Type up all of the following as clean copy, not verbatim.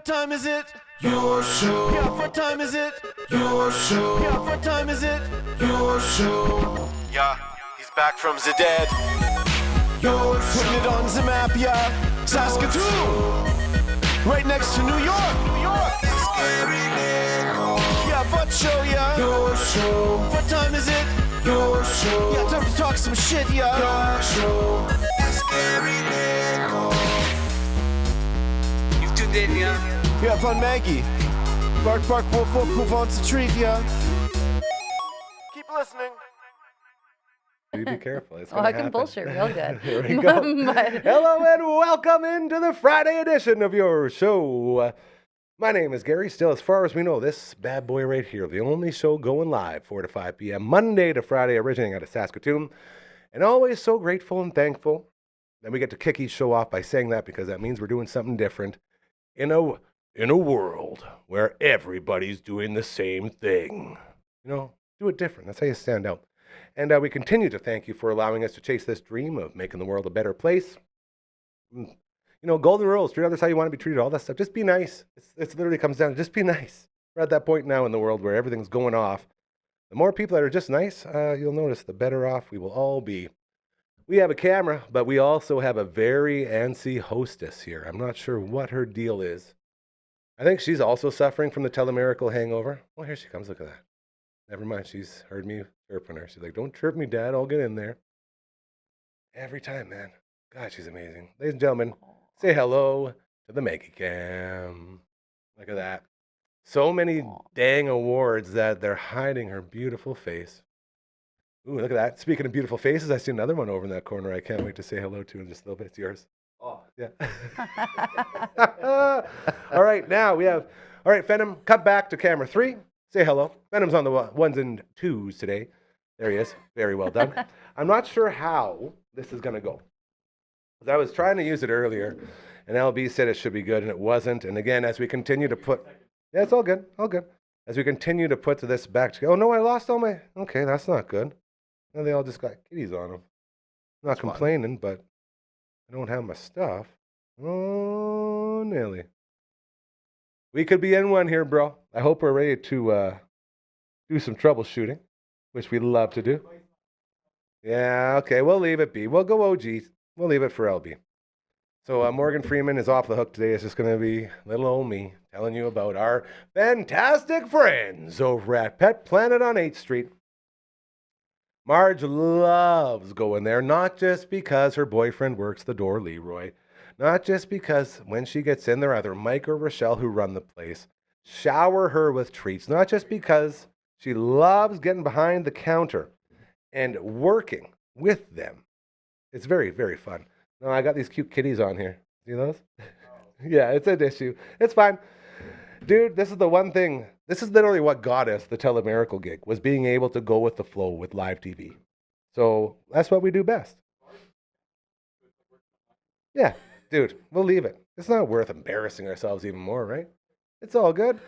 time is it? Your show. Yeah, what time is it? Your show. Yeah, what time is it? Your show. Yeah, he's back from the dead. Your show. Putting it on the map, yeah. Saskatoon. Right next to New York. New York. Yeah, what show, yeah? Your show. What time is it? Your show. Yeah, time to talk some shit, yeah. Your show. You've tuned in, yeah? Yeah, fun Maggie. Bark, bark, wolf, wolf, move on to treat, yeah. Keep listening. You be careful. It's Oh, I can bullshit real good. There we go. Hello and welcome into the Friday edition of your show. My name is Gary. Still, as far as we know, this bad boy right here, the only show going live 4 to 5 p.m. Monday to Friday, originating out of Saskatoon. And always so grateful and thankful that we get to kick each show off by saying that, because that means we're doing something different in a world where everybody's doing the same thing. You know, do it different. That's how you stand out. And we continue to thank you for allowing us to chase this dream of making the world a better place. You know, golden rules, treat others how you want to be treated, all that stuff. Just be nice. It literally comes down to just be nice. We're at that point now in the world where everything's going off. The more people that are just nice, you'll notice the better off we will all be. We have a camera, but we also have a very antsy hostess here. I'm not sure what her deal is. I think she's also suffering from the telemiracle hangover. Well, here she comes. Look at that. Never mind. She's heard me chirping her. She's like, don't chirp me, Dad. I'll get in there. Every time, man. God, she's amazing. Ladies and gentlemen, say hello to the Maggie Cam. Look at that. So many dang awards that they're hiding her beautiful face. Ooh, look at that. Speaking of beautiful faces, I see another one over in that corner I can't wait to say hello to in just a little bit. It's yours. Oh, yeah. All right, now we have, all right, Phenom, cut back to camera 3. Say hello. Phenom's on the ones and twos today. There he is. Very well done. I'm not sure how this is going to go. I was trying to use it earlier, and LB said it should be good, and it wasn't. And again, as we continue to put, yeah, it's all good, all good. As we continue to put this back together, oh no, I lost all my, okay, that's not good. Now they all just got kitties on them. I'm not complaining, but I don't have my stuff. Oh, Nelly. We could be in one here, bro. I hope we're ready to do some troubleshooting, which we love to do. Yeah, okay, we'll leave it be. We'll go OG. We'll leave it for LB. So Morgan Freeman is off the hook today. It's just going to be little old me telling you about our fantastic friends over at Pet Planet on 8th Street. Marge loves going there, not just because her boyfriend works the door, Leroy. Not just because when she gets in there, either Mike or Rochelle, who run the place, shower her with treats. Not just because she loves getting behind the counter and working with them. It's very, very fun. No, I got these cute kitties on here. See those? Yeah, it's an issue. It's fine. Dude, this is the one thing. This is literally what got us the telemiracle gig, was being able to go with the flow with live TV. So that's what we do best. Yeah, dude, we'll leave it. It's not worth embarrassing ourselves even more, right? It's all good.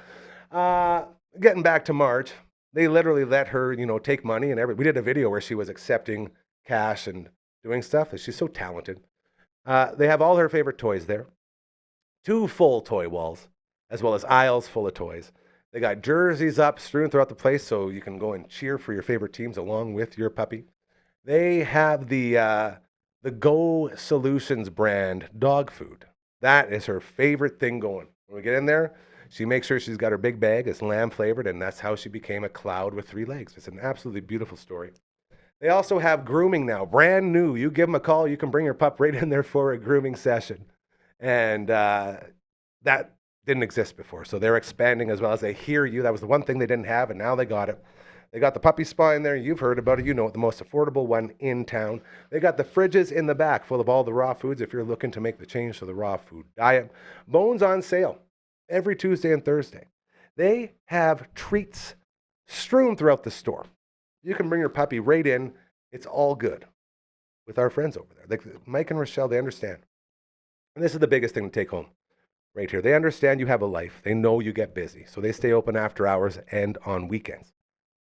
Getting back to Marge, they literally let her, take money and everything. We did a video where she was accepting cash and doing stuff. She's so talented. They have all her favorite toys there. 2 full toy walls, as well as aisles full of toys. They got jerseys up, strewn throughout the place, so you can go and cheer for your favorite teams along with your puppy. They have the Go Solutions brand dog food. That is her favorite thing going. When we get in there, she makes sure she's got her big bag. It's lamb flavored, and that's how she became a cloud with 3 legs. It's an absolutely beautiful story. They also have grooming now, brand new. You give them a call, you can bring your pup right in there for a grooming session. And that didn't exist before. So they're expanding as well as they hear you. That was the one thing they didn't have, and now they got it. They got the puppy spa in there. You've heard about it. You know it, the most affordable one in town. They got the fridges in the back full of all the raw foods if you're looking to make the change to the raw food diet. Bones on sale every Tuesday and Thursday. They have treats strewn throughout the store. You can bring your puppy right in. It's all good with our friends over there. Like Mike and Rochelle, they understand. And this is the biggest thing to take home right here. They understand you have a life. They know you get busy. So they stay open after hours and on weekends,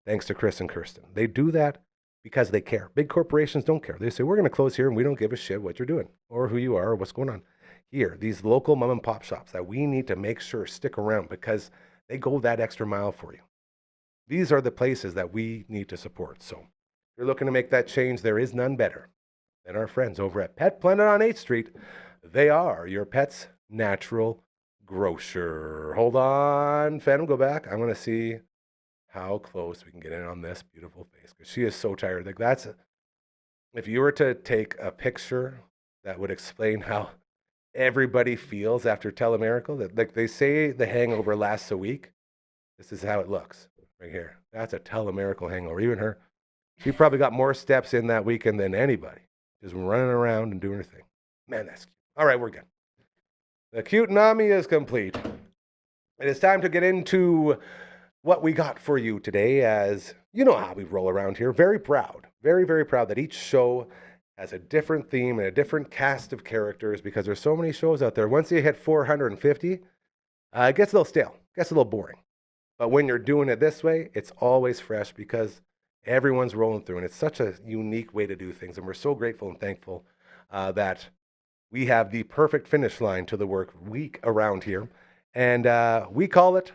thanks to Chris and Kirsten. They do that because they care. Big corporations don't care. They say, we're going to close here and we don't give a shit what you're doing or who you are or what's going on. here, these local mom and pop shops that we need to make sure stick around because they go that extra mile for you. These are the places that we need to support. So if you're looking to make that change, there is none better than our friends over at Pet Planet on 8th Street. They are your pet's natural grocer. Hold on, Phantom, go back. I'm going to see how close we can get in on this beautiful face because she is so tired. Like if you were to take a picture that would explain how everybody feels after Telemiracle, that like they say the hangover lasts a week. This is how it looks right here. That's a Telemiracle hangover. Even her, she probably got more steps in that weekend than anybody. Just running around and doing her thing. Man, that's cute. All right, we're good. The cute Nami is complete. It is time to get into what we got for you today, as you know how we roll around here. Very proud, very, very proud that each show has a different theme and a different cast of characters because there's so many shows out there. Once you hit 450, it gets a little stale, gets a little boring. But when you're doing it this way, it's always fresh because everyone's rolling through, and it's such a unique way to do things. And we're so grateful and thankful that we have the perfect finish line to the work week around here. And we call it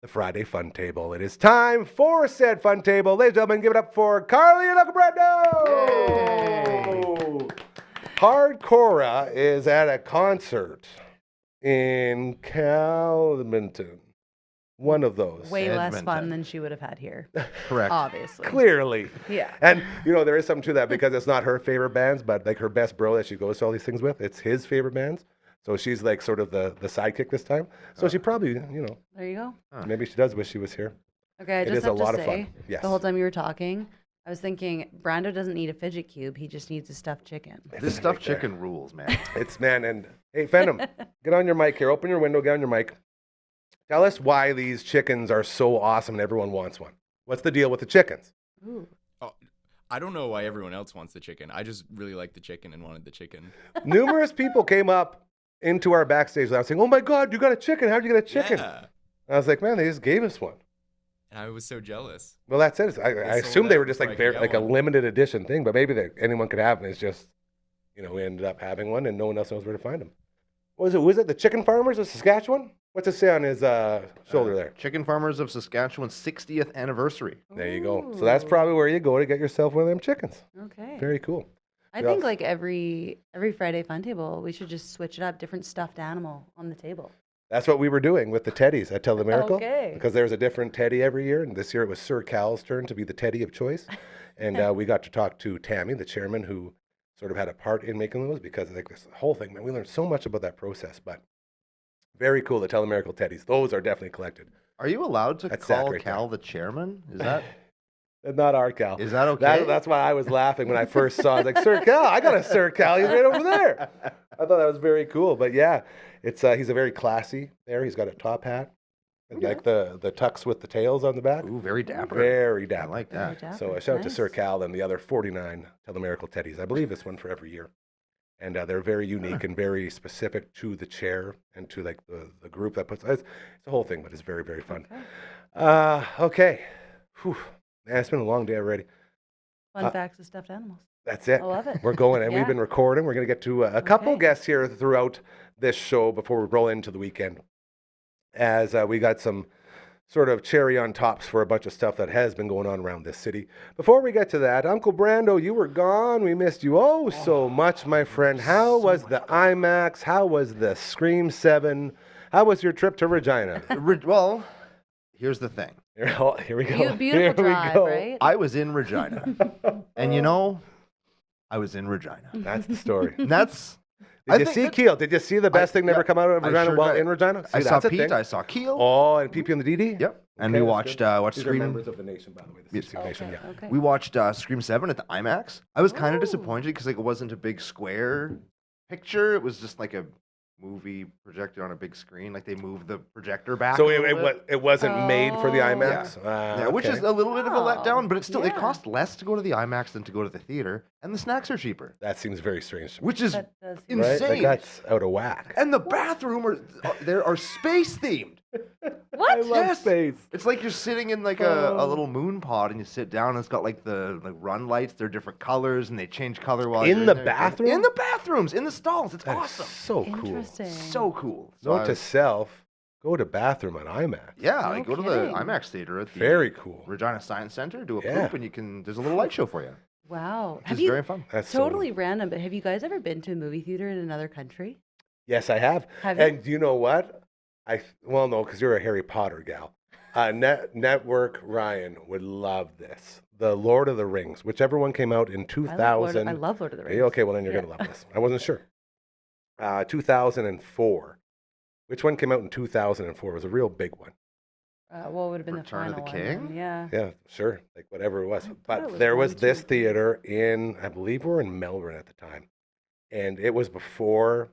the Friday Fun Table. It is time for said Fun Table. Ladies and gentlemen, give it up for Carly and Uncle Brando! Hardcora is at a concert in Calvinton. One of those. Way less fun than she would have had here. Correct. Obviously. Clearly. Yeah. And, there is something to that because it's not her favorite bands, but like her best bro that she goes to all these things with, it's his favorite bands. So she's like sort of the sidekick this time. So she probably, There you go. maybe she does wish she was here. Okay, I It just is have a to lot say, of fun. Yes. the whole time you were talking, I was thinking, Brando doesn't need a fidget cube. He just needs a stuffed chicken. This stuffed chicken rules, man. And hey, Phantom, get on your mic here. Open your window, get on your mic. Tell us why these chickens are so awesome and everyone wants one. What's the deal with the chickens? Ooh. Oh, I don't know why everyone else wants the chicken. I just really like the chicken and wanted the chicken. Numerous people came up into our backstage lounge saying, "Oh my God, you got a chicken. How'd you get a chicken?" Yeah. I was like, man, they just gave us one. And I was so jealous. Well, that's it. I assumed they were just before like I could get a one. limited edition thing, but maybe anyone could have them. It's just, we ended up having one and no one else knows where to find them. What was it? Was it the Chicken Farmers of Saskatchewan? What's it say on his shoulder there? Chicken Farmers of Saskatchewan's 60th anniversary. There you go. So that's probably where you go to get yourself one of them chickens. Okay. Very cool. I think like every Friday Fun Table, we should just switch it up, different stuffed animal on the table. That's what we were doing with the teddies at Telemiracle. Okay. Because there's a different teddy every year, and this year it was Sir Cal's turn to be the teddy of choice. And we got to talk to Tammy, the chairman, who sort of had a part in making those because like this whole thing, man, we learned so much about that process. But very cool, the Telemiracle teddies. Those are definitely collected. Are you allowed to That's Zach call right Cal the chairman? Is that Not our Cal. is that okay? That's why I was laughing when I first saw it. Like, Sir Cal, I got a Sir Cal. He's right over there. I thought that was very cool. But yeah, it's he's a very classy there. He's got a top hat. And like the tux with the tails on the back. Ooh, very dapper. Very I dapper. like that. So a shout out to Nice. Sir Cal and the other 49 Telemiracle teddies. I believe it's one for every year. And they're very unique and very specific to the chair and to like the group that puts it's a whole thing, but it's very, very fun. Okay. Whew. Man, it's been a long day already. Fun facts of stuffed animals. That's it. I love it. We're going, and Yeah. we've been recording. We're going to get to a couple Okay. guests here throughout this show before we roll into the weekend, as we got some sort of cherry on tops for a bunch of stuff that has been going on around this city. Before we get to that, Uncle Brando, you were gone. We missed you so much, my friend. How was the IMAX? How was the Scream 7? How was your trip to Regina? Well, here's the thing. Here we go. Beautiful Here we drive, go. right? I was in Regina. And I was in Regina. That's the story. And that's Did you see Keel? Did you see the best thing that ever come out of I Regina sure while did. in Regina? I See, saw that's a Pete, thing. I saw Keel. Oh, and PP and the DD? Yep. And Okay, we that's watched good. watched These are Scream. members of the nation, by the way. The CC Nation, yeah. Okay. We watched Scream 7 at the IMAX. I was kind of Ooh. disappointed because like it wasn't a big square picture. It was just like a movie projected on a big screen. Like they moved the projector back. So a little bit. it wasn't made for the Oh. IMAX? Yeah, which okay. is a little bit of a letdown, but it's still it Yeah. costs less to go to the IMAX than to go to the theater, and the snacks are cheaper, That seems very strange to me. which is That does seem- Right? insane. Like that's out of whack. And the bathroom there are space themed. What? I love space. It's like you're sitting in like a little moon pod, and you sit down, and it's got like the run lights. They're different colors, and they change color while In you're the there. bathroom? In the bathrooms, in the stalls. It's That's awesome. so cool. Interesting. So cool. So Note to self: go to bathroom on IMAX. yeah, No like go to the kidding. IMAX theater at the Very cool. Regina Science Center. Do a Yeah. poop, and there's a little light show for you. Wow. Which Have is you, very fun. That's totally So, random, but have you guys ever been to a movie theater in another country? yes, I have. Have you? And you know what? Well, no, because you're a Harry Potter gal. Network Ryan would love this. The Lord of the Rings, whichever one came out in 2000. I love Lord of the Rings. Okay, well then you're Yeah. gonna love this. I wasn't sure. 2004. Which one came out in 2004? It was a real big one. What would have been Return of the the final one? King? Then? Yeah. Yeah, sure, like whatever it was. thought it But was there was 1, this 2, 3. theater in, I believe we're in Melbourne at the time, and it was before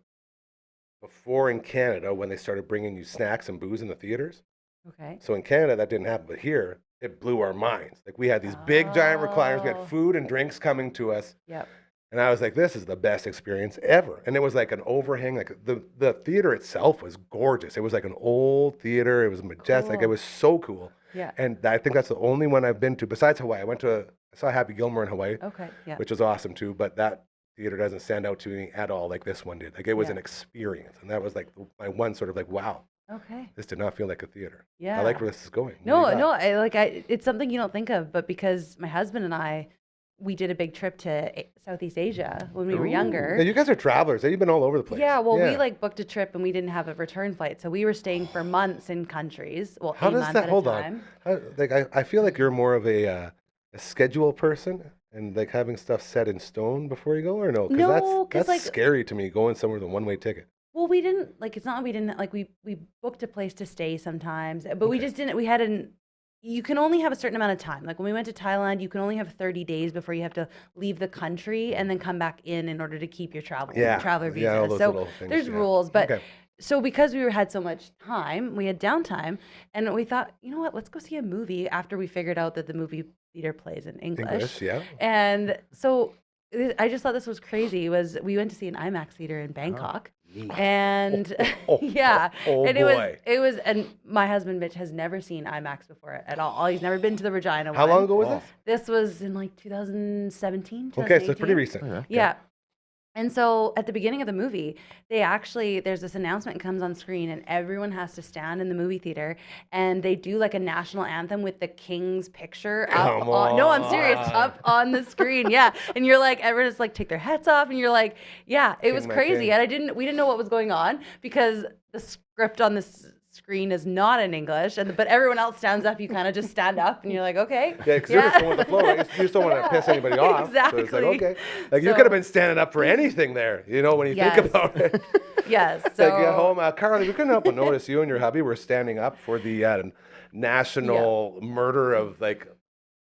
in Canada when they started bringing you snacks and booze in the theaters. Okay. So in Canada that didn't happen, but here it blew our minds. Like we had these big giant recliners, we Oh. had food and drinks coming to us. Yep. And I was like, this is the best experience ever. And it was like an overhang. Like the theater itself was gorgeous. It was like an old theater. It was majestic. It Cool. was so cool. Yeah. And I think that's the only one I've been to besides Hawaii. I saw Happy Gilmore in Hawaii, Okay. Yeah. which was awesome too. But that theater doesn't stand out to me at all like this one did. Like it was Yeah. an experience. And that was like my one sort of like, wow, Okay. this did not feel like a theater. Yeah. I like where this is going. What do No, you got? no. It's something you don't think of, but because my husband and I, we did a big trip to Southeast Asia when we were younger. Yeah, you guys are travelers. You've been all over the place. Yeah, well, we like booked a trip and we didn't have a return flight, so we were staying for months in countries. Well, How a does month that? at Hold a on. time. I feel like you're more of a schedule person and like having stuff set in stone before you go, or no? No, 'cause, that's like- scary to me going somewhere with a one-way ticket. Well, we didn't like. It's not that we didn't like. We booked a place to stay sometimes, but we Okay. just didn't. We hadn't. You can only have a certain amount of time. Like when we went to Thailand, you can only have 30 days before you have to leave the country and then come back in order to keep your traveler visa. Yeah, all those So little things, there's yeah. rules, but Okay. so because had so much time, we had downtime, and we thought, you know what, let's go see a movie after we figured out that the movie theater plays in English, yeah. And so I just thought this was crazy. We went to see an IMAX theater in Bangkok. And yeah, Oh, and boy. and my husband Mitch has never seen IMAX before at all. He's never been to the Regina How one. long ago was Wow. this? This was in like 2017. Okay, so it's pretty 2018. recent. Yeah. Yeah. And so at the beginning of the movie, there's this announcement that comes on screen, and everyone has to stand in the movie theater, and they do like a national anthem with the king's picture up Come on. No, I'm serious, on. up on the screen. Yeah, and you're like, everyone just like take their hats off, and you're like, yeah, it was King, my crazy, king. and we didn't know what was going on because the script on this screen is not in English, but everyone else stands up. You kind of just stand up, and you're like, okay, Yeah, because you're just going with the flow, right? You just don't want to piss anybody off. So it's like, Exactly. okay. Like you So- could have been standing up for anything there, you know, when you think Yes. about it. Yes. So Like at home, Carly, we couldn't help but notice you and your hubby were standing up for the national murder of like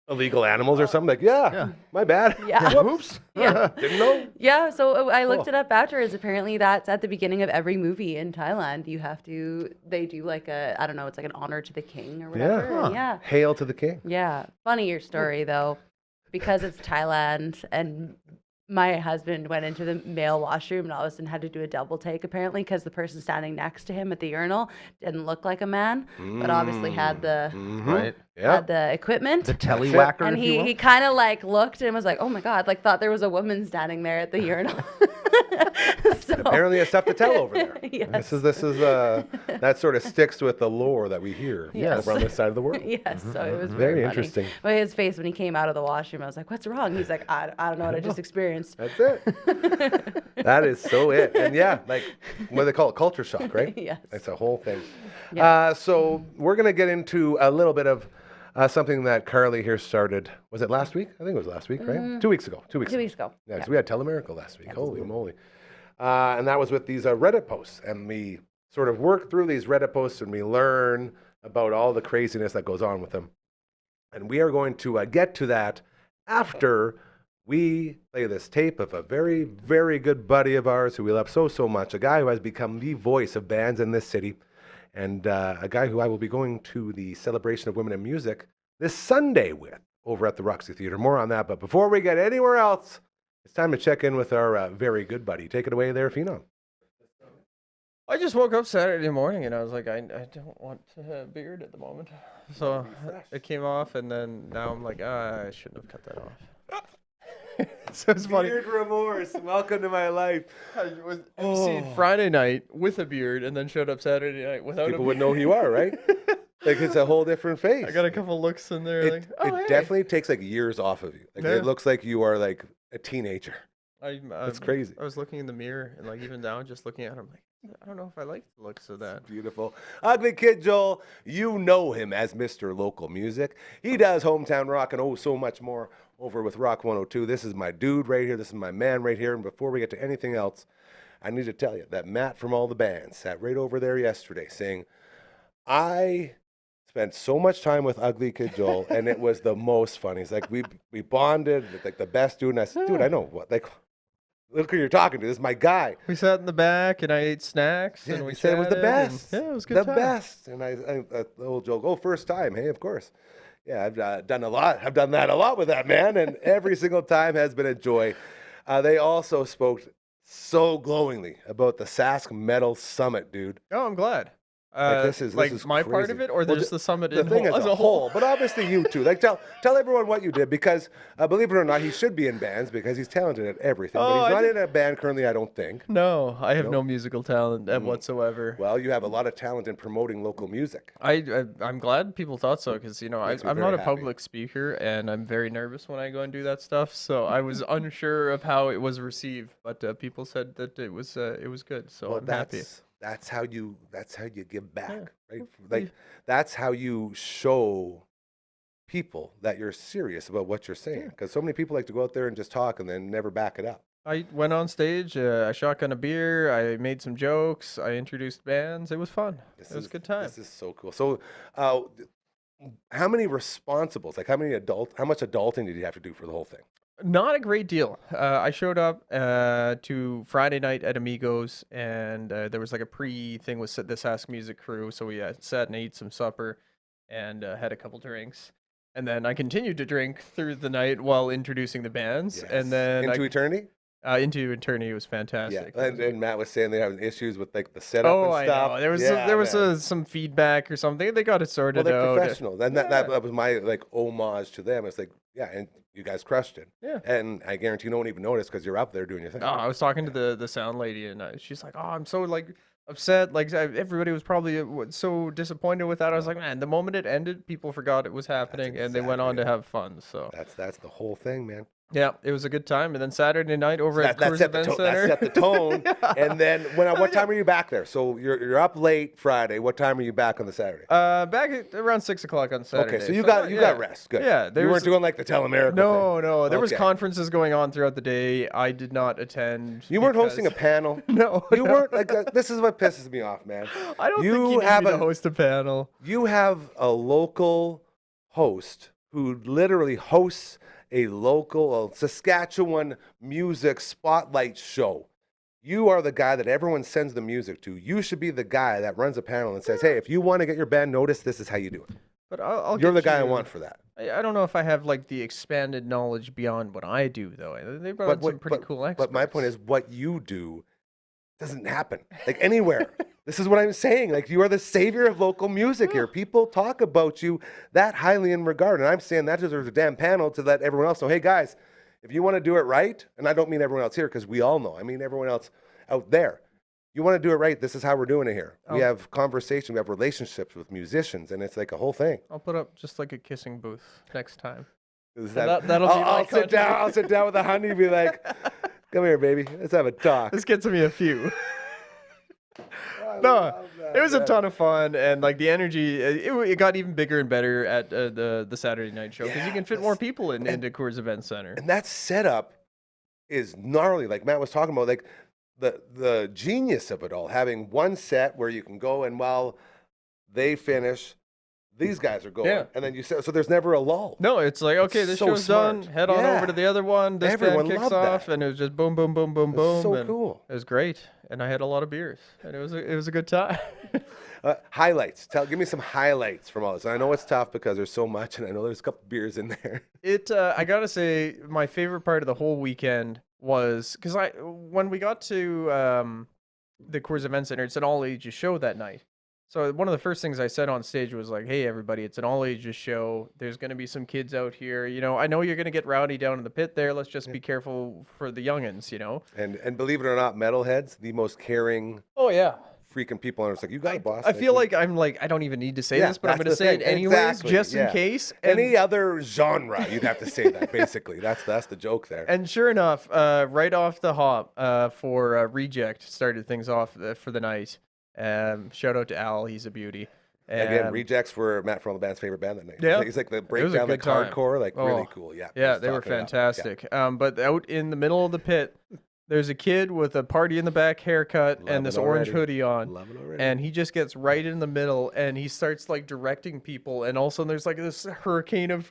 illegal animals or something. Like, yeah. My bad. Yeah. Whoops. Yeah. Didn't know. Yeah, so I looked Cool. it up afterwards. Apparently, that's at the beginning of every movie in Thailand. They do like I don't know, it's like an honor to the king or whatever. Yeah. and Yeah. Hail to the king. Yeah. Funnier story, though, because it's Thailand and my husband went into the male washroom and all of a sudden had to do a double take, apparently, because the person standing next to him at the urinal didn't look like a man, but obviously had the Right. Yeah. had the equipment. The tellywhacker, And if you will. he kind of like looked and was like, "Oh my god!" Like thought there was a woman standing there at the urinal. So, Apparently, it's stuff to tell over there. Yes. This is that sort of sticks with the lore that we hear Yes. over on this side of the world. Yes, so it was Very very funny. interesting. But his face when he came out of the washroom, I was like, "What's wrong?" He's like, "I don't know what I just experienced." That's it. That is so it. And yeah, like what do they call it? Culture shock, right? Yes. It's a whole thing. Yeah. So we're gonna get into a little bit of something that Carly here started. Was it last week? I think it was last week, right? 2 weeks ago. 2 weeks. 2 weeks ago. Yeah, 'cause we had Telemerica last week. Holy moly. And that was with these Reddit posts. And we sort of work through these Reddit posts and we learn about all the craziness that goes on with them. And we are going to get to that after we play this tape of a very, very good buddy of ours who we love so, so much, a guy who has become the voice of bands in this city, and a guy who I will be going to the Celebration of Women in Music this Sunday with over at the Roxy Theater. More on that. But before we get anywhere else, it's time to check in with our very good buddy. Take it away there, Phenom. I just woke up Saturday morning and I was like, I don't want a beard at the moment. So it came off, and then now I'm like, I shouldn't have cut that off. So it's funny. Beard remorse. Welcome to my life. I was emceed Friday night with a beard and then showed up Saturday night without People a would beard. know who you are, right? Like it's a whole different face. I got a couple looks in there. It, like, oh, it hey. definitely takes like years off of you. Like Yeah. it looks like you are like a teenager. That's crazy. I was looking in the mirror and like even now, just looking at him, like I don't know if I like the looks of that. Beautiful. Ugly Kid Joel, you know him as Mr. Local Music. He does Hometown Rock and oh so much more over with Rock 102. This is my dude right here. This is my man right here. And before we get to anything else, I need to tell you that Matt from All the Bands sat right over there yesterday saying, I spent so much time with Ugly Kid Joel and it was the most fun. He's like, we bonded, like the best dude. And I said, dude, I know what, like, look who you're talking to. This is my guy. We sat in the back and I ate snacks Yeah, and we he said it was the chatted, and- best. yeah, it was a good the time. best. And I the old joke, oh, first time. Hey, of course. Yeah, I've done a lot. I've done that a lot with that man, and every single time has been a joy. They also spoke so glowingly about the Sask Metal Summit, dude. Oh, I'm glad. This is my part crazy. of it, or Well, just the summit The in thing whole, as a whole, but obviously you too. Like tell everyone what you did, because believe it or not, he should be in bands because he's talented at everything. Oh, But he's I not did- in a band currently, I don't think. No, I have Nope. no musical talent whatsoever. Well, you have a lot of talent in promoting local music. I'm glad people thought so, because I'm Makes me not very a happy. public speaker and I'm very nervous when I go and do that stuff. So I was unsure of how it was received, but people said that it was good. So Well, I'm happy. that's how you give back, right? Well, Like that's how you show people that you're serious about what you're saying. Because so many people like to go out there and just talk and then never back it up. I went on stage, I shotgun a beer, I made some jokes, I introduced bands. It was fun. It was a good time. This is so cool. So, how many responsibles? Like how much adulting did you have to do for the whole thing? Not a great deal. I showed up to Friday night at Amigos, and there was like a pre-thing with the Sask Music crew. So we sat and ate some supper and had a couple drinks. And then I continued to drink through the night while introducing the bands. Yes. And then Into eternity. Into Eternity was Yeah, fantastic. and Matt was saying they having issues with like the setup Oh, and I stuff. know. There was man. some feedback or something. They got it Well, sorted they're out. professional. And Yeah. that was my like homage to them. It's like, yeah, and you guys crushed it. Yeah. And I guarantee no one even noticed because you're up there doing your thing. Oh, I was talking to the sound lady, and she's like, "Oh, I'm so like upset. Like everybody was probably so disappointed with that." I was like, "Man, the moment it ended, people forgot it was happening, and they went on exactly to have fun." So That's the whole thing, man. yeah, it was a good time. And then Saturday night over at That Coors set the Event tone. That Center. set the tone. And then what time are you back there? So you're up late Friday. What time are you back on the Saturday? Back at around 6 o'clock on Saturday. Okay, so you got rest. Good. Yeah, You there weren't was- doing like the Telemerical No, there was Okay. conferences going on throughout the day. I did not attend. You weren't hosting a because- panel. No, You weren't like this is what pisses me off, man. I don't You think you have need me a- to host a panel. You have a local host who literally hosts a local Saskatchewan music spotlight show. You are the guy that everyone sends the music to. You should be the guy that runs a panel and says, hey, if you want to get your band noticed, this is how you do it. But I'll You're get the guy I you- want for that. I don't know if I have like the expanded knowledge beyond what I do though. They brought in some pretty cool experts. But my point is, what you do doesn't happen like anywhere. This is what I'm saying. Like you are the savior of local music here. People talk about you that highly in regard, and I'm saying that deserves a damn panel to let everyone else know. Hey guys, if you want to do it right, and I don't mean everyone else here because we all know. I mean everyone else out there. You want to do it right. This is how we're doing it here. We have conversation. We have relationships with musicians, and it's like a whole thing. I'll put up just like a kissing booth next time. Is that'll be my I'll sit down. I'll sit down with the honey and be like, "Come here, baby. Let's have a talk." This gets me a few. I No, love that, it was a man. ton of fun, and like the energy, it got even bigger and better at the Saturday night show because Yeah, you can fit more people into Coors Event Center. And that setup is gnarly. Like Matt was talking about, like the genius of it all, having one set where you can go and while they finish, these guys are going, Yeah. and then you say, so there's never a lull. No, it's like, okay, this so show's smart. done. Head on Yeah. over to the other one. This Everyone band kicks loved off, that. and it was just boom, boom, boom, boom, It's boom. so and cool. It was great, and I had a lot of beers, and it was a good time. Highlights. Give me some highlights from all this. And I know it's tough because there's so much, and I know there's a couple beers in there. I gotta say, my favorite part of the whole weekend was because when we got to the Coors Event Center. It's an all ages show that night. So one of the first things I said on stage was like, "Hey, everybody, it's an all ages show. There's going to be some kids out here. You know, I know you're going to get rowdy down in the pit there. Let's just be careful for the youngins, you know." And believe it or not, metalheads, the most caring Oh yeah. freaking people, and it's like, you got it, boss. I feel like I'm like I don't even need to say Yeah, this, but I'm that's going to the say it thing. anyways, Exactly, just in yeah. case. And, any other genre, you'd have to say that. Basically, that's the joke there. and sure enough, right off the hop, for Reject started things off for the night. Shout out to Al, he's a beauty. Again, And- Rejects were Matt from the band's favorite band that night. Yeah. He's like the was a breakdown, like good time. hardcore, like really Oh, cool. Yeah, Yeah, just they were talking it up. fantastic. But out in the middle of the pit, there's a kid with a party in the back haircut Love and it this orange already. hoodie on. Love it already. And he just gets right in the middle and he starts like directing people. And all of a sudden there's like this hurricane of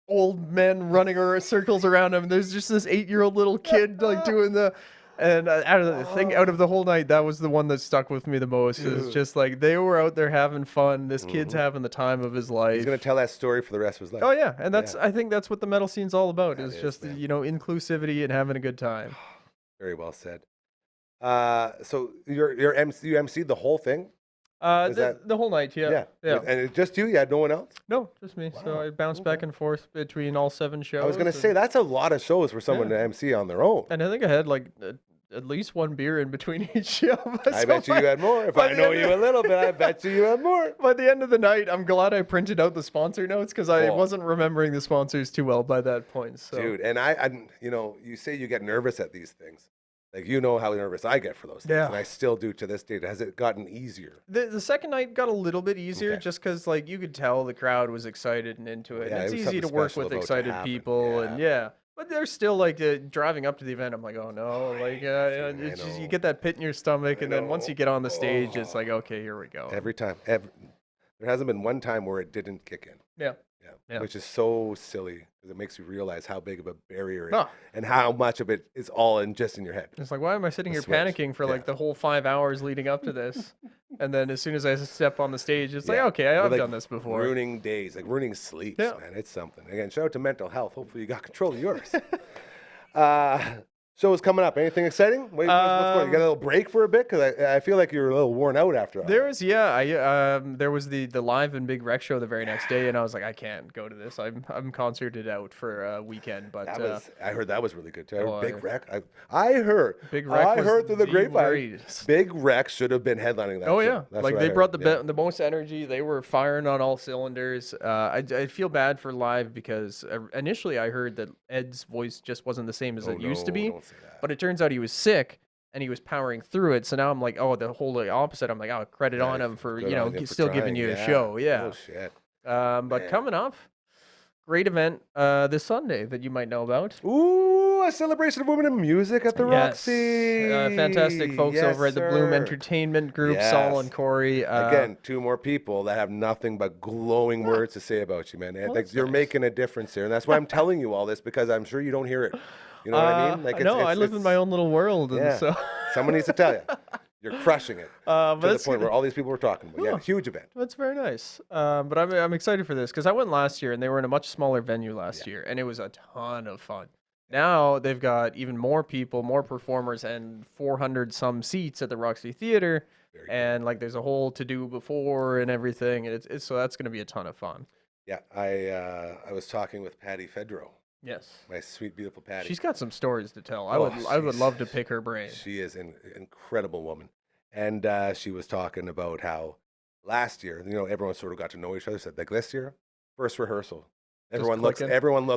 old men running circles around him. There's just this 8-year-old little kid like doing the. And out of the whole night, that was the one that stuck with me the most. It's just like they were out there having fun. This kid's having the time of his life. He's gonna tell that story for the rest of his life. Oh yeah, and I think that's what the metal scene's all about. Is is, just man. inclusivity and having a good time. Very well said. So you emceed the whole thing? Was that- The whole night, yeah. And it just you had no one else? No, just me. So I bounced back and forth between all 7 shows. I was gonna say that's a lot of shows for someone to MC on their own. and I think I had like at least 1 beer in between each show. I So bet you had more. If by I the know end you a little bit, I bet you had more. By the end of the night, I'm glad I printed out the sponsor notes because I Oh. wasn't remembering the sponsors too well by that point. So. Dude, and I you say you get nervous at these things. Like, you know how nervous I get for those things. Yeah. And I still do to this day. Has it gotten easier? The second night got a little bit easier Okay. just because like you could tell the crowd was excited and into it. Yeah, And it it's was easy to something work special with about to excited happen. people and yeah. But there's still like driving up to the event. I'm like, oh no, like it's just, you know. get that pit in your stomach, and then once know. you get on the stage, it's like okay, here we go. Every time. There hasn't been one time where it didn't kick in. Yeah. Yeah. Yeah. Which is so silly because it makes you realize how big of a barrier it is Huh. and how much of it is all just in your head. It's like, why am I sitting The here switch. panicking for like Yeah. the whole 5 hours leading up to this? And then as soon as I step on the stage, it's like, Yeah. okay, We're, I've like, done this before. Ruining days, like ruining sleeps, Yeah. man. It's something. Again, shout out to mental health. Hopefully you got control of yours. Shows coming up. Anything exciting? What's going on? You got a little break for a bit? Because I feel like you're a little worn out after all. There was there was the live and big rec show the very next day, and I was like, I can't go to this. I'm concerted out for a weekend, but I heard that was really good too. Oh, Big Wreck. I heard. Big Wreck I was heard through the the grapevine. greatest. Big Wreck should have been headlining that. Oh show. yeah, That's like what they I brought heard. the most energy. They were firing on all cylinders. I feel bad for live because initially I heard that Ed's voice just wasn't the same as Oh, it used to no, be, don't say that. but it turns out he was sick and he was powering through it. So now I'm like, oh, the whole opposite. I'm like, oh, credit on him for Good on him for still giving trying. you a show. Yeah. Oh shit. But Man. coming up, great event this Sunday that you might know about. Ooh, a celebration of women in music at the Yes. Roxy. Fantastic folks Yes, over at the Bloom sir. Entertainment Group, Saul Yes. and Corey. Again, 2 more people that have nothing but glowing words to say about you, man. And, like, that's you're nice. making a difference here, and that's why I'm telling you all this because I'm sure you don't hear it. You know what I mean? Like, no, I live in my own little world, and Yeah. so Someone needs to tell you. You're crushing it but to the that's point gonna- where all these people were talking about. Yeah, Oh. huge event. That's very nice. But I'm excited for this because I went last year and they were in a much smaller venue last year, and it was a ton of fun. Now they've got even more people, more performers, and 400 some seats at the Roxy Theater, Very good. and like there's a whole to do before and everything. And it's so that's going to be a ton of fun. Yeah, I was talking with Patty Fedro, Yes, my sweet, beautiful Patty. she's got some stories to tell. Oh, I would she's- love to pick her brain. She is an incredible woman. And she was talking about how last year, everyone sort of got to know each other. Said, like, this year, first rehearsal. Everyone looks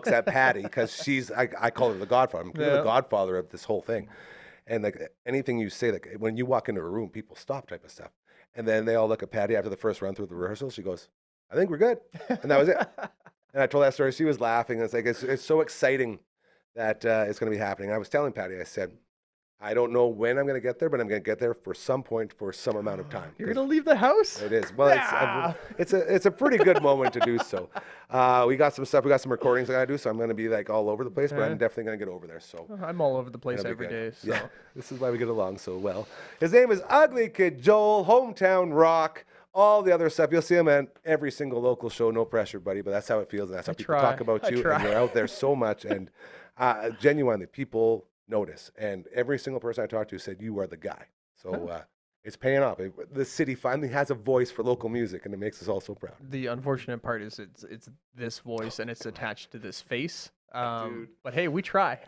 at Patty because she's, I call her the godfather. I'm Yeah. the godfather of this whole thing. And like anything you say, like when you walk into a room, people stop type of stuff. And then they all look at Patty after the first run through the rehearsal. She goes, I think we're good. And that was it. And I told that story. She was laughing. And it's like, it's so exciting that it's going to be happening. I was telling Patty, I said, I don't know when I'm going to get there, but I'm going to get there for some point for some amount of time. You're gonna leave the house? It is. Well, it's a pretty good moment to do so. We got some stuff. We got some recordings I got to do, so I'm going to be like all over the place, but I'm definitely going to get over there. So I'm all over the place that'll be every good. day. So. Yeah, this is why we get along so well. His name is Ugly Kid Joel, Hometown Rock, all the other stuff. You'll see him at every single local show. No pressure, buddy, but that's how it feels, and that's how people talk about I you. try. And you're out there so much, and genuinely, people notice. And every single person I talked to said you are the guy. So It's paying off. The city finally has a voice for local music, and it makes us all so proud. The unfortunate part is it's this voice and it's attached to this face. But hey, we try.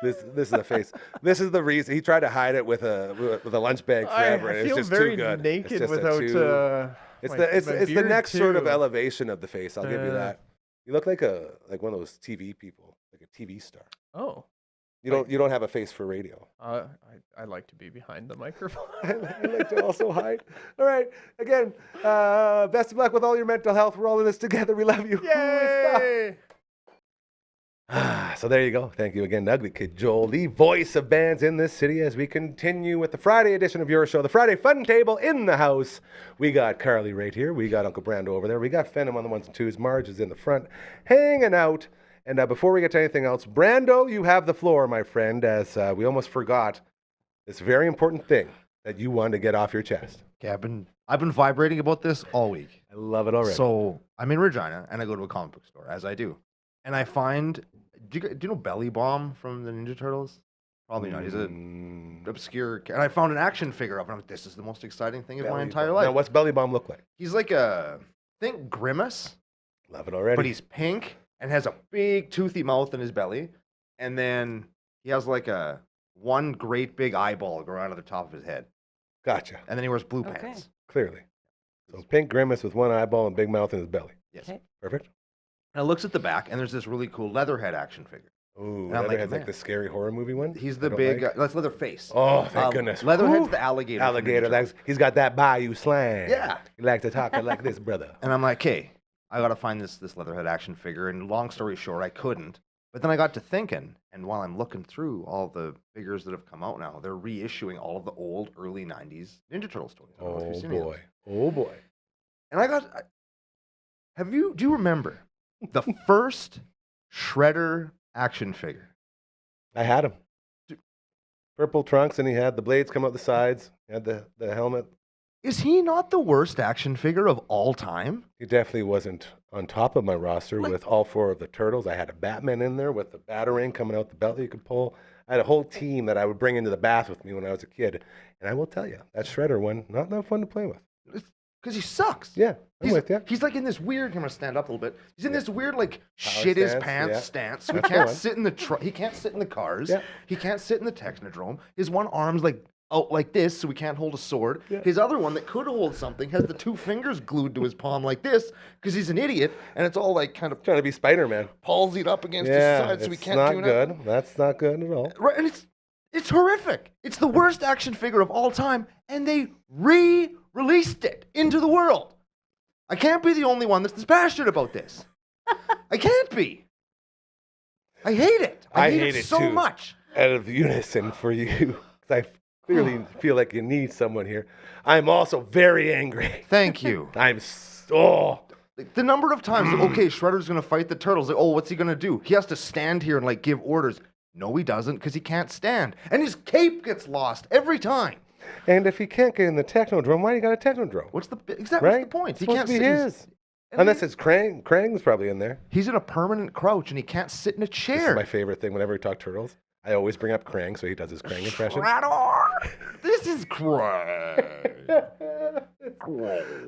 This is the face. This is the reason he tried to hide it with a lunch bag forever. I and feel it's just very too good. naked it's just without. It's my- the my the beard next sort of too. elevation of the face. I'll give you that. You look like one of those TV people, like a TV star. Oh, You don't have a face for radio. I like to be behind the microphone. I like to also hide. All right. Again, best of luck with all your mental health. We're all in this together. We love you. Yay! So there you go. Thank you again, Ugly Kid Joel, the voice of bands in this city, as we continue with the Friday edition of your show, the Friday Fun Table in the house. We got Carly right here. We got Uncle Brando over there. We got Phenom on the ones and twos. Marge is in the front, hanging out. And before we get to anything else, Brando, you have the floor, my friend, as we almost forgot this very important thing that you wanted to get off your chest. Okay, I've been vibrating about this all week. I love it already. So I'm in Regina, and I go to a comic book store, as I do. And I find, do you know Belly Bomb from the Ninja Turtles? Probably not. He's an obscure, and I found an action figure of him. I'm like, this is the most exciting thing of my entire life. Now, what's Belly Bomb look like? He's like think Grimace, Love it already. but he's pink and has a big toothy mouth in his belly. And then he has like one great big eyeball go around to the top of his head. Gotcha. And then he wears blue Okay. pants. Clearly. So pink Grimace with one eyeball and big mouth in his belly. Yes. Okay. Perfect. And it looks at the back, and there's this really cool Leatherhead action figure. Ooh, And I'm like, Leatherhead's like man. the scary horror movie one. He's I the don't big, like. that's Leatherface. Oh, thank goodness. Leatherhead's Whew. the alligator. from Alligator. Ninja Turtles. He's got that bayou slang. Yeah. He likes to talk like this, brother. And I'm like, okay, I got to find this Leatherhead action figure. And long story short, I couldn't. But then I got to thinking, and while I'm looking through all the figures that have come out now, they're reissuing all of the old early 90s Ninja Turtle stories. I don't know if you've Oh, seen any of boy. those. Oh, boy. And do you remember the first Shredder action figure? I had him. Purple trunks, and he had the blades come out the sides. He had the helmet. Is he not the worst action figure of all time? He definitely wasn't on top of my roster with all four of the turtles. I had a Batman in there with the Batarang coming out the belt that you could pull. I had a whole team that I would bring into the bath with me when I was a kid. And I will tell you, that Shredder one, not that fun to play with. Because he sucks. Yeah, I'm with you. He's like in this weird. I'm gonna stand up a little bit. He's in this weird like Power shit his stance, pants yeah. stance. So That's he the can't one. sit in the he can't sit in the cars. Yeah. He can't sit in the Technodrome. His one arm's like out like this, so he can't hold a sword. Yeah. His other one that could hold something has the two fingers glued to his palm like this because he's an idiot, and it's all like kind of Trying to be Spider-Man. palsied up against his Yeah, side, so he it's can't not do good. nothing. That's not good at all. Right, and it's horrific. It's the worst action figure of all time, and they re-released it into the world. I can't be the only one that's passionate about this. I can't be. I hate it. I hate it so too. much. Out of unison for you, 'cause I clearly feel like you need someone here. I'm also very angry. Thank you. Like, the number of times, that, okay, Shredder's gonna fight the turtles. Like, oh, what's he gonna do? He has to stand here and like give orders. No, he doesn't, because he can't stand, and his cape gets lost every time. And if he can't get in the Technodrome, why do you got a Technodrome? What's the Right? what's the point? It's supposed to be sit- he's- his. and Unless he- it's Krang. Krang's probably in there. He's in a permanent crouch and he can't sit in a This is chair. my favorite thing whenever we talk turtles. I always bring up Krang, so he does his Krang impression. Shredder! This is Krang.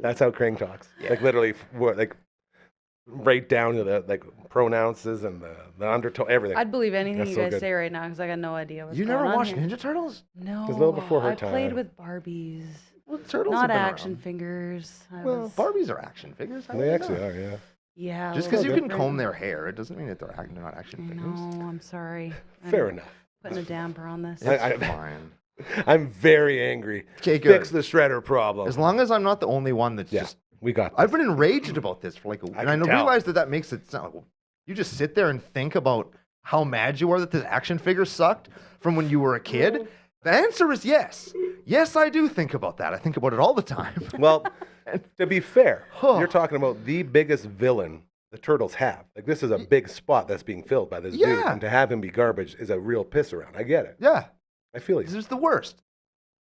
That's how Krang talks. Like literally, like right down to the like pronouns and the undertone, everything. I'd believe anything That's you so guys good. say right now because I got no idea what's You going never on watched here. Ninja Turtles? No, a little before her I played time. with Barbies, Well, turtles not have been action around. figures. Well, Barbies are action figures. How They do you actually know? are, yeah. Yeah. a Just little because you can different. comb their hair, it doesn't mean that they're not action figures. No, I'm sorry. Fair I'm enough. Putting a damper on this. I- It's fine. I'm very angry. Okay, good. Fix the Shredder problem. As long as I'm not the only one that's yeah, just. we got this. I've been enraged about this for like a week. And I can tell. realize that makes it sound like, well, you just sit there and think about how mad you are that this action figure sucked from when you were a kid. The answer is yes. Yes, I do think about that. I think about it all the time. Well, to be fair, Huh. you're talking about the biggest villain the Turtles have. Like, this is a big spot that's being filled by this dude. Yeah. And to have him be garbage is a real piss around. I get it. Yeah, I feel this you. is the worst. It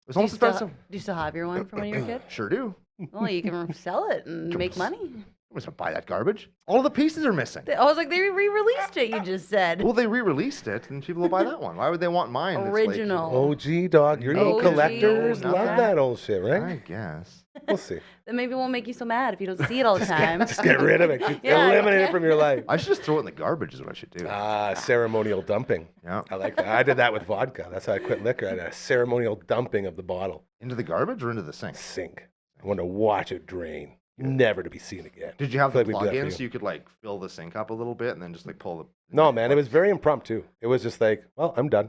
was Do you, almost still, as bad as do you still have your one from when you were a kid? Sure do. Well, you can sell it and make money. Nobody's gonna buy that garbage. All of the pieces are missing. I was like, they re-released it. You just said Well, they re-released it, and people will buy that one. Why would they want mine? that's like- original. OG dog. Your little OG, collectors no, love yeah. that old shit, right? I guess. We'll see. Then maybe it won't make you so mad if you don't see it all the time. Just get rid of it. Just Yeah, eliminate it okay. from your life. I should just throw it in the garbage. Is what I should do. Ceremonial dumping. Yeah. I like that. I did that with vodka. That's how I quit liquor. I had a ceremonial dumping of the bottle. Into the garbage or into the sink? Sink. I want to watch it drain. Never to be seen again. Did you have I the feel like we do that plug-in for so you could like fill the sink up a little bit and then just like pull the? No, man, it was very impromptu. It was just like, well, I'm done.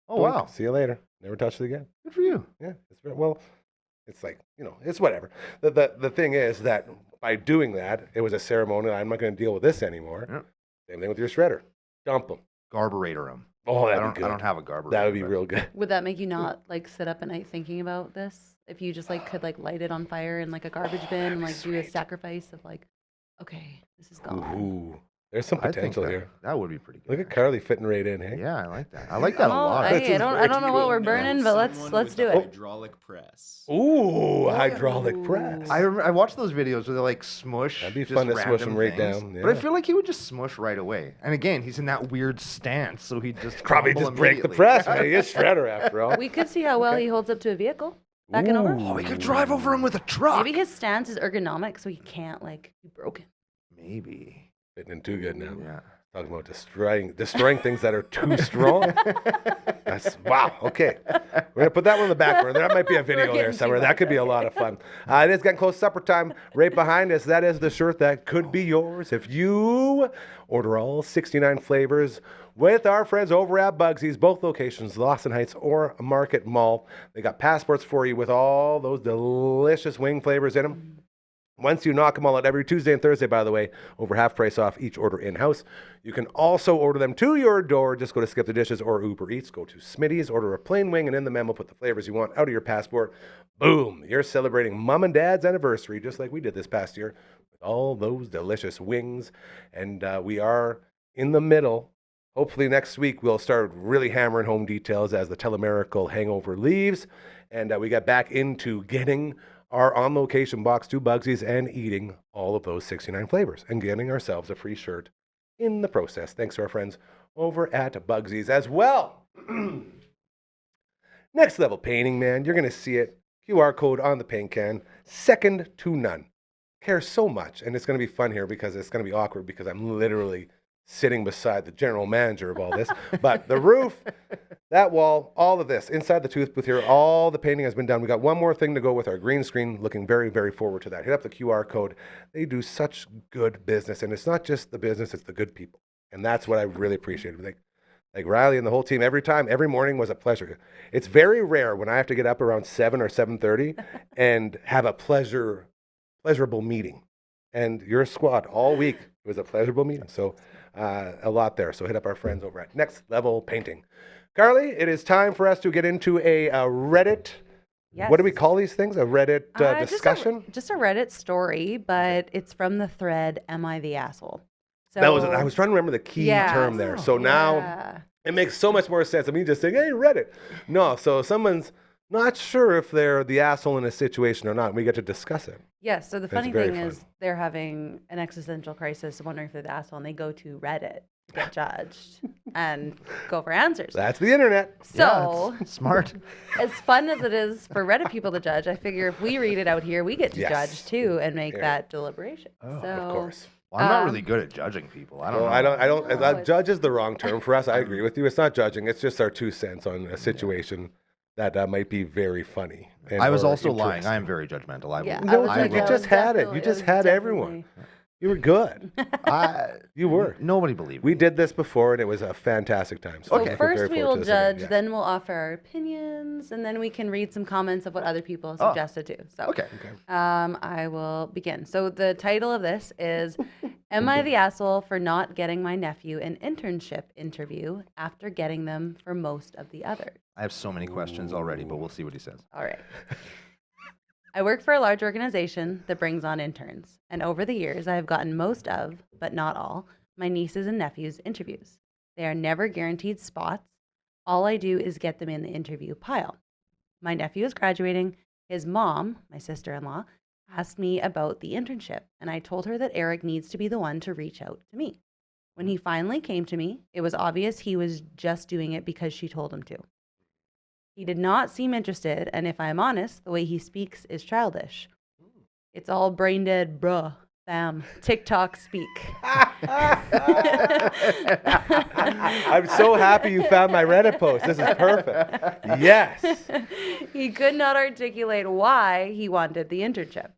Oh Boink. wow, See you later. Never touch it again. good for you. Yeah, it's very, well, it's like, it's whatever. The thing is that by doing that, it was a ceremony. I'm not going to deal with this anymore. Yeah. Same thing with your shredder. Dump them. Garburator them. Oh, I that'd don't. be good. I don't have a garburator. That would be but- real good. Would that make you not like sit up at night thinking about this? If you just like could like light it on fire in like a garbage bin and like do a sacrifice of like, okay, this is gone. Ooh, there's some I think potential that, here. that would be pretty good. Look at Carly fitting right in, hey? Yeah, I like that. I like that a lot. I don't know what we're burning, but let's do it. Hydraulic press. Ooh, hydraulic press. I watched those videos where they like smush. That'd be just fun to smush random them right things. down, But I yeah. feel like he would just smush right away. And again, he's in that weird stance, so he'd just Probably crumble just break the immediately. press, man. He is shredder after all. We could see how well he holds up to a vehicle. Back and over. Oh, we could drive over him with a truck. Maybe his stance is ergonomic, so he can't like be broken. Maybe. Fitting in too good now. Yeah. Talking about destroying things that are too strong. Wow. Okay, we're gonna put that one in the back burner. That might be a video there getting too somewhere. That much could be a lot of fun. It is getting close to supper time. Right behind us, that is the shirt that could be yours if you order all 69 flavors with our friends over at Bugsy's, both locations, Lawson Heights or Market Mall. They got passports for you with all those delicious wing flavors in them. Once you knock them all out every Tuesday and Thursday, by the way, over half price off each order in-house. You can also order them to your door. Just go to Skip the Dishes or Uber Eats. Go to Smitty's, order a plain wing, and in the memo, put the flavors you want out of your passport. Boom! You're celebrating Mom and Dad's anniversary, just like we did this past year, with all those delicious wings. And we are in the middle. Hopefully next week, we'll start really hammering home details as the telemerical hangover leaves. And we get back into getting our on-location box to Bugsy's and eating all of those 69 flavors and getting ourselves a free shirt in the process. Thanks to our friends over at Bugsy's as well. Next level painting, man. You're going to see it. QR code on the paint can. Second to none. Care so much. And it's going to be fun here because it's going to be awkward because I'm literally sitting beside the general manager of all this. But the roof, that wall, all of this, inside the tooth booth here, all the painting has been done. We got one more thing to go with our green screen. Looking very, very forward to that. Hit up the QR code. They do such good business. And it's not just the business, it's the good people. And that's what I really appreciated. Like Riley and the whole team, every morning was a pleasure. It's very rare when I have to get up around 7 or 7:30 and have a pleasurable meeting. And your squad all week was a pleasurable meeting. So a lot there. So hit up our friends over at Next Level Painting. Carly, it is time for us to get into a Reddit. Yes. What do we call these things? A Reddit discussion? Just a Reddit story, but it's from the thread, Am I the Asshole? So, I was trying to remember the key term there. So now yeah. it makes so much more sense. I mean, just saying, hey, Reddit. No, so someone's not sure if they're the asshole in a situation or not. We get to discuss it. Yes, so the It's funny very thing fun. is they're having an existential crisis, wondering if they're the asshole, and they go to Reddit to get judged and go for answers. That's the internet. So, It's smart. as fun as it is for Reddit people to judge, I figure if we read it out here, we get to Yes. judge too and make Yeah. that deliberation. Oh, so, of course. Well, I'm not really good at judging people. I don't Well, know. I don't. No, it's- Judge is the wrong term for us. I agree with you. It's not judging. It's just our 2 cents on a situation that might be very funny. I was or also lying. interesting. I am very judgmental. I Yeah, will. I No, was you like, just I was had it. definitely- You just was had everyone. definitely- You were good. You were. Nobody believed We me. did this before, and it was a fantastic time. So looking first very we forward will to this again. judge, Yes. then we'll offer our opinions, and then we can read some comments of what other people Oh. suggested too. So Okay. I will begin. So the title of this is Am I the Asshole for Not Getting My Nephew an Internship Interview After Getting Them for Most of the Others? I have so many questions already, but we'll see what he says. All right. I work for a large organization that brings on interns, and over the years I have gotten most of, but not all, my nieces and nephews' interviews. They are never guaranteed spots. All I do is get them in the interview pile. My nephew is graduating. His mom, my sister-in-law, asked me about the internship, and I told her that Eric needs to be the one to reach out to me. When he finally came to me, it was obvious he was just doing it because she told him to. He did not seem interested, and if I'm honest, the way he speaks is childish. It's all brain dead, bruh, bam, TikTok speak. I'm so happy you found my Reddit post. This is perfect. Yes. He could not articulate why he wanted the internship.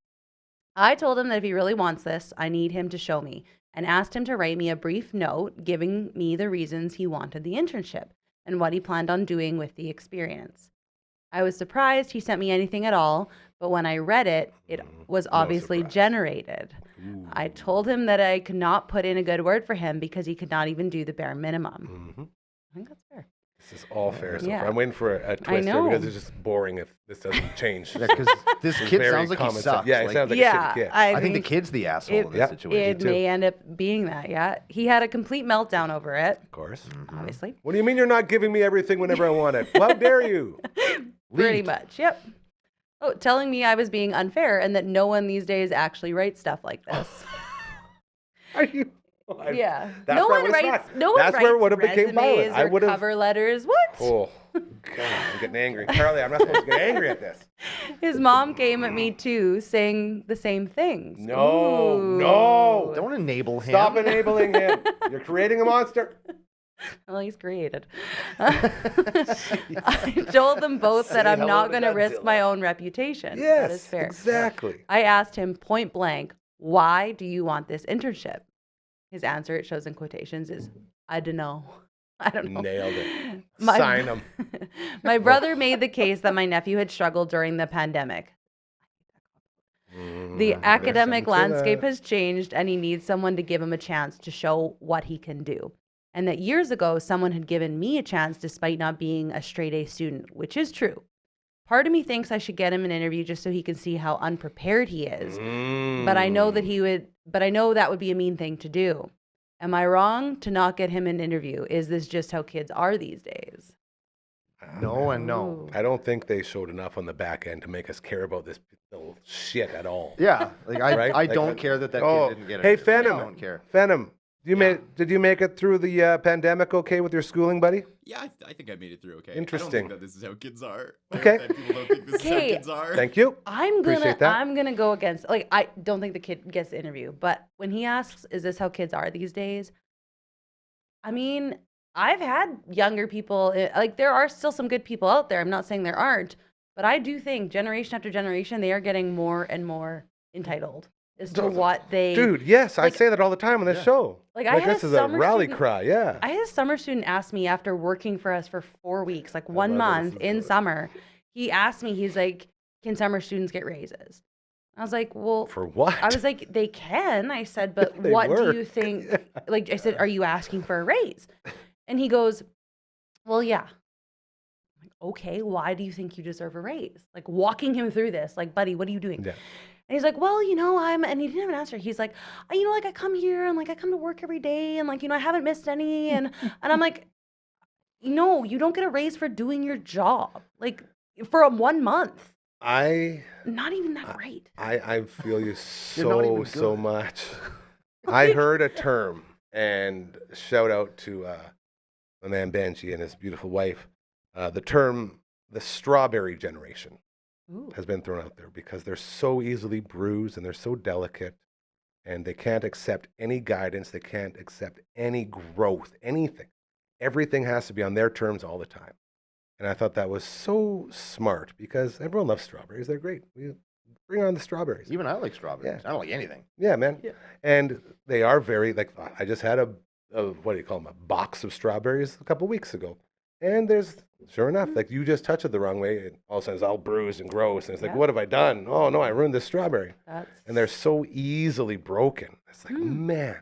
I told him that if he really wants this, I need him to show me, and asked him to write me a brief note giving me the reasons he wanted the internship and what he planned on doing with the experience. I was surprised he sent me anything at all, but when I read it, it was obviously surprise. generated. I told him that I could not put in a good word for him because he could not even do the bare minimum. I think that's fair. This is all fair so Yeah. far. I'm waiting for a twist here know. because it's just boring if this doesn't change. Yeah, because this kid Very sounds like he common sense. sucks. Yeah, he Like, sounds like a Yeah, shitty kid. I think the kid's the asshole in this situation. It may end up being that, yeah. He had a complete meltdown over it, Of course. obviously. What do you mean you're not giving me everything whenever I want it? How dare you? Pretty Lead. much, yep. Oh, telling me I was being unfair and that no one these days actually writes stuff like this. Are you? Yeah. That's No where I one would've writes. thought. No one That's writes where it would've became violent. resumes I or would've- cover letters. What? Oh, God, I'm getting angry. Carly, I'm not supposed to get angry at this. His mom came at me too, saying the same things. No, Ooh. no. Don't enable him. Stop enabling him. You're creating a monster. Well, he's created. I told them both that Say I'm hello not to going to risk Godzilla. my own reputation. Yes, That is fair. exactly. I asked him point blank, why do you want this internship? His answer, it shows in quotations, is, I don't know. I don't know. Nailed it. My- Sign him. My brother made the case that my nephew had struggled during the pandemic. The academic landscape has changed, and he needs someone to give him a chance to show what he can do. And that years ago, someone had given me a chance despite not being a straight A student, which is true. Part of me thinks I should get him an interview just so he can see how unprepared he is. But I know that that would be a mean thing to do. Am I wrong to not get him an interview? Is this just how kids are these days? No and no. Ooh. I don't think they showed enough on the back end to make us care about this little shit at all. Yeah, like I, Right? I Like, don't care that oh, kid didn't get it. hey, I Phenom. don't care. Phenom, did you make it through the pandemic okay with your schooling, buddy? Yeah, I think I made it through okay. I Interesting. don't think that this is how kids are. Okay. That people don't think this is how Okay. kids are. Thank you. Appreciate that. I'm gonna go against, like, I don't think the kid gets the interview, but when he asks, is this how kids are these days? I mean, I've had younger people, like, there are still some good people out there. I'm not saying there aren't, but I do think generation after generation, they are getting more and more entitled as to what they. Dude, yes, like- I say that all the time on this show. Like, I had this a is a summer rally student- cry, yeah. I had a summer student ask me after working for us for 4 weeks, like 1 love month this in story. summer. He asked me, he's like, can summer students get raises? I was like, well, For what? I was like, they can. I said, but They what work. do you think? Like, I said, are you asking for a raise? And he goes, well, yeah. I'm like, okay, why do you think you deserve a raise? Like, walking him through this, like, buddy, what are you doing? Yeah. And he's like, well, and he didn't have an answer. He's like, like, I come here and, like, I come to work every day and, like, I haven't missed any. And I'm like, no, you don't get a raise for doing your job. Like, for a 1 month. Not even that great. I feel you You're not even so good. much. I heard a term, and shout out to my man Benji and his beautiful wife. The term, the strawberry generation, Ooh. has been thrown out there because they're so easily bruised and they're so delicate, and they can't accept any guidance. They can't accept any growth, anything. Everything has to be on their terms all the time. And I thought that was so smart because everyone loves strawberries. They're great. We bring on the strawberries. Even I like strawberries. Yeah. I don't like anything. Yeah, man. Yeah. And they are very, like, I just had a what do you call them, a box of strawberries a couple weeks ago. And there's, sure enough, like, you just touch it the wrong way, and all of a sudden it's all bruised and gross. And it's like, Yeah. what have I done? Oh, no, I ruined this strawberry. That's And they're so easily broken. It's like, man.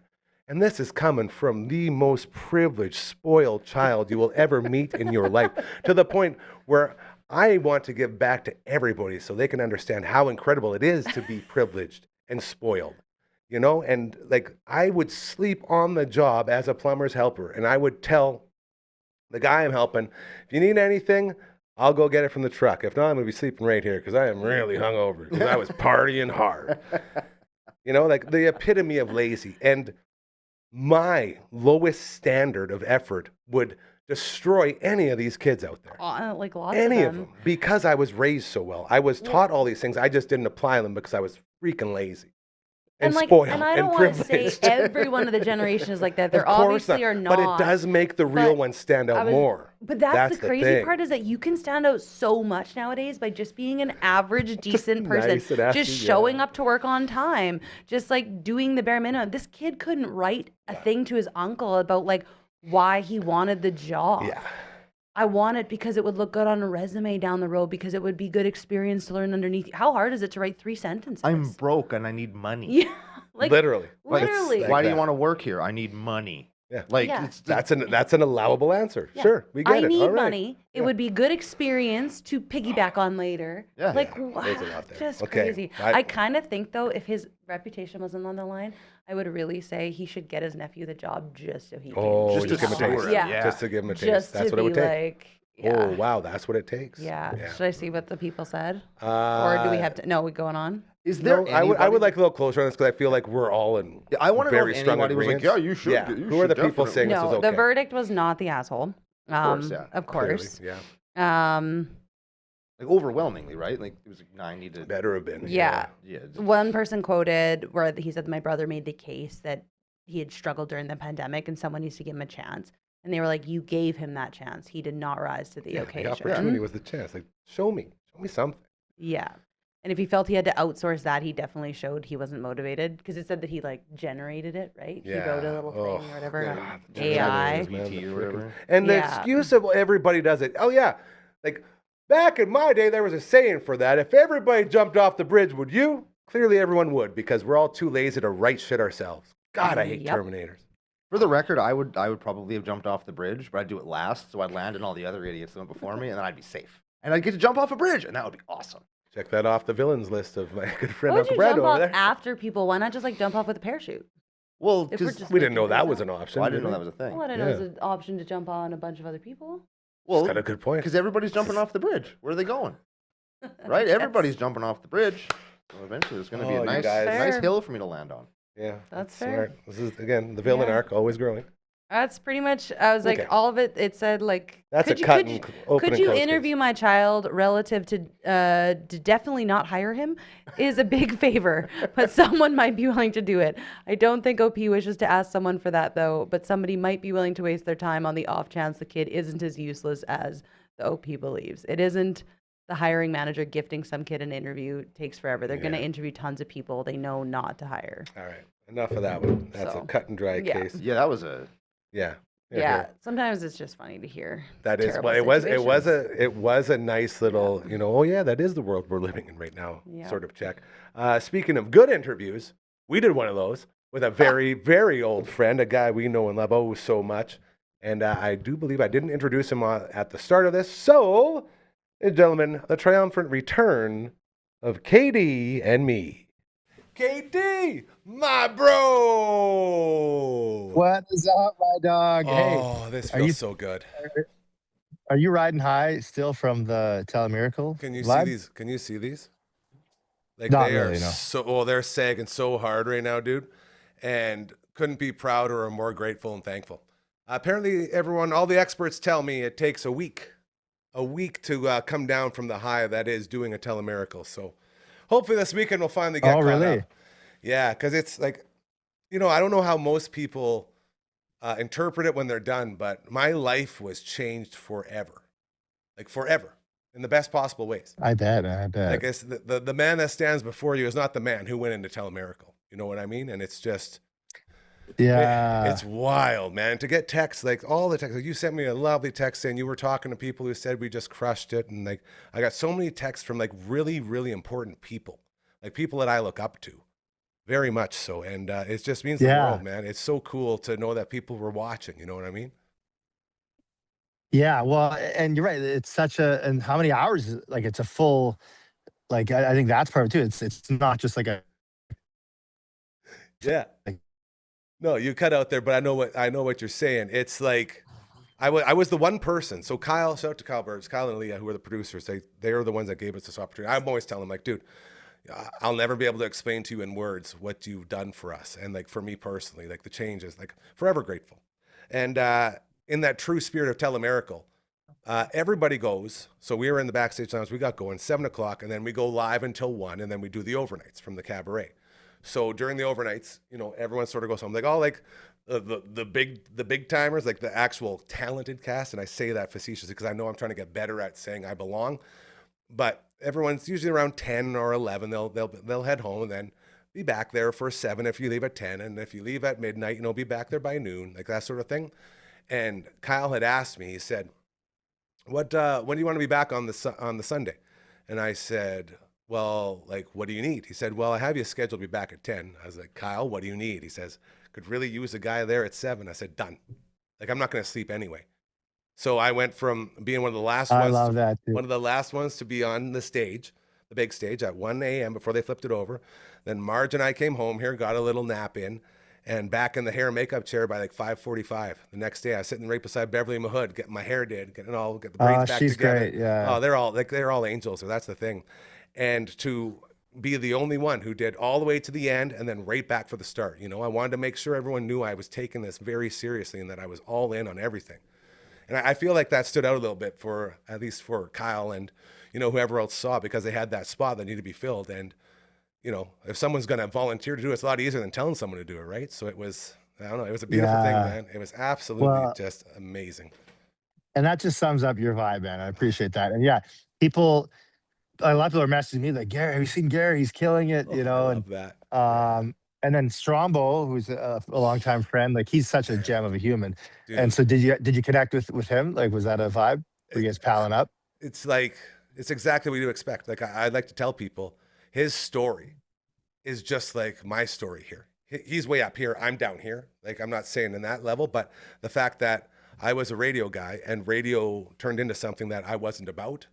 And this is coming from the most privileged, spoiled child you will ever meet in your life, to the point where I want to give back to everybody so they can understand how incredible it is to be privileged and spoiled. You know, and like, I would sleep on the job as a plumber's helper, and I would tell the guy I'm helping, if you need anything, I'll go get it from the truck. If not, I'm going to be sleeping right here because I am really hungover because I was partying hard. You know, like the epitome of lazy. And my lowest standard of effort would destroy any of these kids out there. Like lots Any of of them. Because I was raised so well. I was taught all these things. I just didn't apply them because I was freaking lazy. And spoiled and I don't and want to say privileged. every one of the generation is like that. There Of course obviously are not. But it does make the real ones stand out more. But that's the crazy thing. part is that you can stand out so much nowadays by just being an average, decent person, nice and just showing up to work on time, just like doing the bare minimum. This kid couldn't write a thing to his uncle about like why he wanted the job. Yeah. I want it because it would look good on a resume down the road because it would be good experience to learn underneath. How hard is it to write 3 sentences? I'm broke and I need money. Yeah. Like, Literally. Literally. Like Why do you that. want to work here? I need money. Yeah. Like Yeah. it's That's an allowable answer. Yeah. Sure, we get I it. need All right. money. It would be good experience to piggyback on later. Yeah. Like, Yeah, wow, there's a lot there. just Okay, crazy. I kind of think, though, if his reputation wasn't on the line, I would really say he should get his nephew the job just so he can. Oh, Just just to give him a sewer taste. it, Yeah. Just to give him a taste. Just That's to what it would be take. like, yeah. Oh, wow, that's what it takes. Yeah. Yeah. Should I see what the people said? Or do we have to? No, we going on? Is there No, I would anybody- like a little closer on this because I feel like we're all in. Yeah, I want to know very if strong anybody was like, agreements. yeah, you should. Yeah. You Who are should the people definitely. saying this No, is okay? the verdict was not the asshole. Of course, yeah. Of Clearly, course. yeah. Like overwhelmingly, right? Like it was like 90 to. Better have been. Yeah. Yeah. One person quoted where he said, my brother made the case that he had struggled during the pandemic and someone needs to give him a chance. And they were like, you gave him that chance. He did not rise to the Yeah, occasion. the opportunity was the chance. Like, show me something. Yeah. And if he felt he had to outsource that, he definitely showed he wasn't motivated because it said that he like generated it, right? He wrote a little thing or whatever. God, on the AI. generators, man, the GPT or whatever. frickin- And the Yeah. excuse of everybody does it. Oh yeah, like back in my day, there was a saying for that. If everybody jumped off the bridge, would you? Clearly, everyone would because we're all too lazy to write shit ourselves. God, I hate Yep. Terminators. For the record, I would probably have jumped off the bridge, but I'd do it last, so I'd land in all the other idiots that went before me, and then I'd be safe. And I'd get to jump off a bridge, and that would be awesome. Check that off the villains list of my good friend Why would Uncle you Brando jump over off there. after people? Why not just like jump off with a parachute? Well, If we're because just We didn't know making that things was up. an option. I didn't know did that we? was a thing. Well, I didn't know it was an option to jump on a bunch of other people. Well, Got a good point. because everybody's jumping off the bridge. Where are they going? Right? Everybody's jumping off the bridge. So eventually, there's going to be Oh, a you nice, guys. nice Fair. hill for me to land on. Yeah, That's smart. fair. This is again the villain Yeah. arc, always growing. That's pretty much. I was like, Okay. all of it. It said like, That's could a you, cut could and you, open could and you close case. interview my child relative to definitely not hire him is a big favor, but someone might be willing to do it. I don't think OP wishes to ask someone for that though, but somebody might be willing to waste their time on the off chance the kid isn't as useless as the OP believes. It isn't the hiring manager gifting some kid an interview takes forever. They're going to Yeah. interview tons of people they know not to hire. All right, enough of that one. That's a So, cut and dry yeah. case. Yeah, that was a. Yeah. Here, Yeah, here. sometimes it's just funny to hear. That is, terrible well, it situations. was a nice little, oh yeah, that is the world we're living in right now, Yeah. sort of check. Speaking of good interviews, we did one of those with a very, very old friend, a guy we know and love oh so much. And I do believe I didn't introduce him at the start of this. So, ladies and gentlemen, the triumphant return of KD and me. KD, my bro. What is up, my dog? Hey, Oh, this are feels you- so good. are you riding high still from the Telemiracle? Can you live? see these? Can you see these? Like Not they are really, no. they're sagging so hard right now, dude. And couldn't be prouder or more grateful and thankful. Apparently, all the experts tell me it takes a week to come down from the high that is doing a Telemiracle. So hopefully this weekend we'll finally get Oh, caught really? up. Yeah, because it's like, I don't know how most people interpret it when they're done, but my life was changed forever. Like forever. In the best possible ways. I bet. I guess the man that stands before you is not the man who went into Telemiracle. You know what I mean? And it's just, Yeah. it's wild, man. To get texts, like all the texts, like you sent me a lovely text saying you were talking to people who said we just crushed it. And like, I got so many texts from like really, really important people, like people that I look up to very much so. And it just means the Yeah. world, man. It's so cool to know that people were watching. You know what I mean? Yeah. Well, and you're right. It's such and how many hours? Like, it's a full. Like, I think that's part of it too. It's not just like a. Yeah. Like- No, you cut out there, but I know what you're saying. It's like I was the one person. So Kyle, shout out to Kyle Burns, Kyle and Leah, who are the producers. They are the ones that gave us this opportunity. I'm always telling them, like, dude, I'll never be able to explain to you in words what you've done for us. And like for me personally, like the changes, like forever grateful. And in that true spirit of Telemiracle, everybody goes. So we were in the backstage lounge. We got going 7 o'clock, and then we go live until 1, and then we do the overnights from the cabaret. So during the overnights, you know, everyone sort of goes home. Like, oh, like the big timers, like the actual talented cast. And I say that facetiously because I know I'm trying to get better at saying I belong. But everyone's usually around 10 or 11. They'll head home and then be back there for 7 if you leave at 10. And if you leave at midnight, you know, be back there by noon, like that sort of thing. And Kyle had asked me, he said, when do you want to be back on the Sunday? And I said, well, like, what do you need? He said, well, I have you scheduled to be back at 10. I was like, Kyle, what do you need? He says, could really use a guy there at 7. I said, done. Like, I'm not going to sleep anyway. So I went from being one of the last I ones, love that, dude. one of the last ones to be on the stage, the big stage at 1 a.m. before they flipped it over. Then Marge and I came home here, got a little nap in, and back in the hair and makeup chair by like 5:45. The next day, I was sitting right beside Beverly Mahood, getting my hair did, get the braids back She's together. great, yeah. Oh, they're all angels. So that's the thing. And to be the only one who did all the way to the end and then right back for the start. You know, I wanted to make sure everyone knew I was taking this very seriously and that I was all in on everything. And I feel like that stood out a little bit for, at least for Kyle and, you know, whoever else saw it, because they had that spot that needed to be filled. And, you know, if someone's going to volunteer to do it, it's a lot easier than telling someone to do it, right? So it was, I don't know, it was a beautiful thing, man. It was absolutely just amazing. And that just sums up your vibe, man. I appreciate that. And yeah, people, a lot of people are messaging me like, Gary, have you seen Gary? He's killing it, you know. I love that. And then Strombo, who's a longtime friend, like he's such a gem of a human. Dude. And so did you connect with him? Like, was that a vibe? Were you guys palling up? It's like, it's exactly what you expect. Like I'd like to tell people his story is just like my story here. He's way up here. I'm down here. Like, I'm not saying in that level, but the fact that I was a radio guy and radio turned into something that I wasn't about.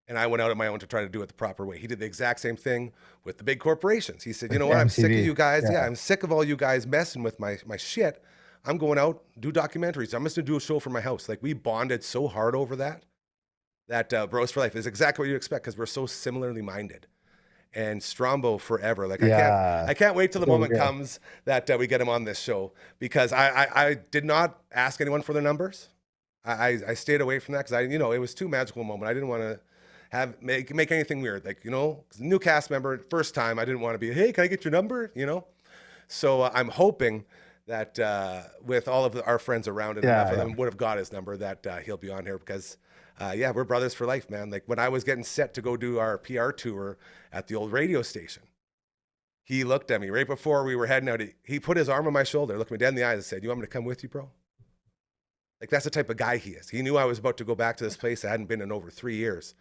And I went out on my own to try to do it the proper way. He did the exact same thing with the big corporations. He said, you know what? I'm sick of you guys. Yeah, I'm sick of all you guys messing with my shit. I'm going out, do documentaries. I'm just going to do a show from my house. Like, we bonded so hard over that Bros for Life is exactly what you expect because we're so similarly minded. And Strombo forever. Like, I can't wait till the moment comes that we get him on this show, because I did not ask anyone for their numbers. I stayed away from that because it was too magical a moment. I didn't want to make anything weird. Like, new cast member, first time, I didn't want to be, hey, can I get your number? So I'm hoping that with all of our friends around and enough of them would have got his number, that he'll be on here because we're brothers for life, man. Like, when I was getting set to go do our PR tour at the old radio station, he looked at me right before we were heading out. He put his arm on my shoulder, looked me dead in the eyes and said, you want me to come with you, bro? Like, that's the type of guy he is. He knew I was about to go back to this place I hadn't been in over 3 years.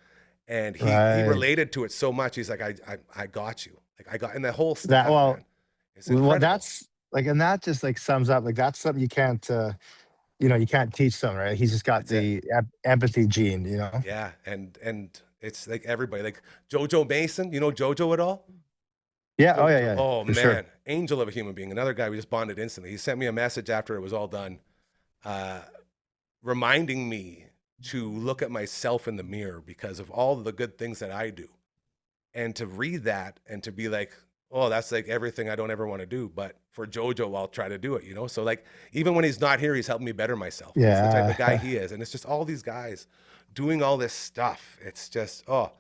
And he related to it so much. He's like, I got you. Like, and the whole staff, man, it's incredible. Well, that's like, and that just like sums up, like, that's something you can't, you can't teach someone, right? He's just got the empathy gene, Yeah. And it's like everybody, like Jojo Mason, you know Jojo at all? Yeah. Jojo. Oh, yeah. Oh, man. Sure. Angel of a human being. Another guy we just bonded instantly. He sent me a message after it was all done, reminding me to look at myself in the mirror because of all the good things that I do. And to read that and to be like, oh, that's like everything I don't ever want to do. But for Jojo, I'll try to do it, So like, even when he's not here, he's helping me better myself. Yeah. That's the type of guy he is. And it's just all these guys doing all this stuff. It's just, the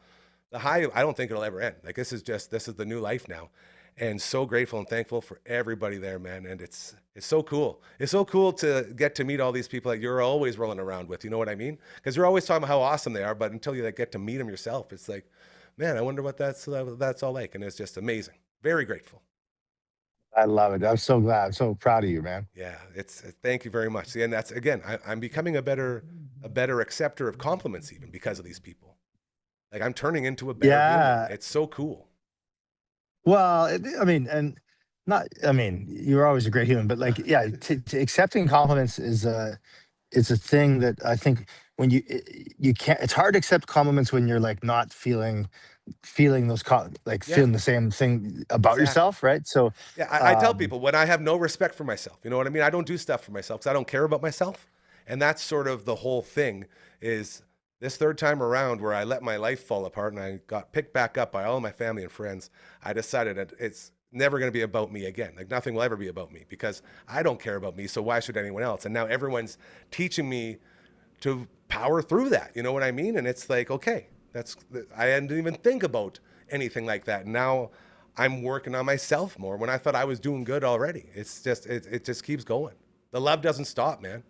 high, I don't think it'll ever end. Like, this is the new life now. And so grateful and thankful for everybody there, man. And it's so cool. It's so cool to get to meet all these people that you're always rolling around with. You know what I mean? Because you're always talking about how awesome they are, but until you get to meet them yourself, it's like, man, I wonder what that's all like. And it's just amazing. Very grateful. I love it. I'm so glad. I'm so proud of you, man. Yeah, thank you very much. See, and that's, again, I'm becoming a better acceptor of compliments even because of these people. Like, I'm turning into a better human. It's so cool. Well, you're always a great human, but like, to accepting compliments is it's a thing that I think when you can't, it's hard to accept compliments when you're like not feeling those feeling the same thing about yourself, right? So yeah, I tell people when I have no respect for myself, you know what I mean? I don't do stuff for myself because I don't care about myself. And that's sort of the whole thing is this third time around where I let my life fall apart and I got picked back up by all of my family and friends. I decided that it's never going to be about me again. Like nothing will ever be about me because I don't care about me. So why should anyone else? And now everyone's teaching me to power through that. You know what I mean? And it's like, okay, I didn't even think about anything like that. Now I'm working on myself more when I thought I was doing good already. It's just, it just keeps going. The love doesn't stop, man.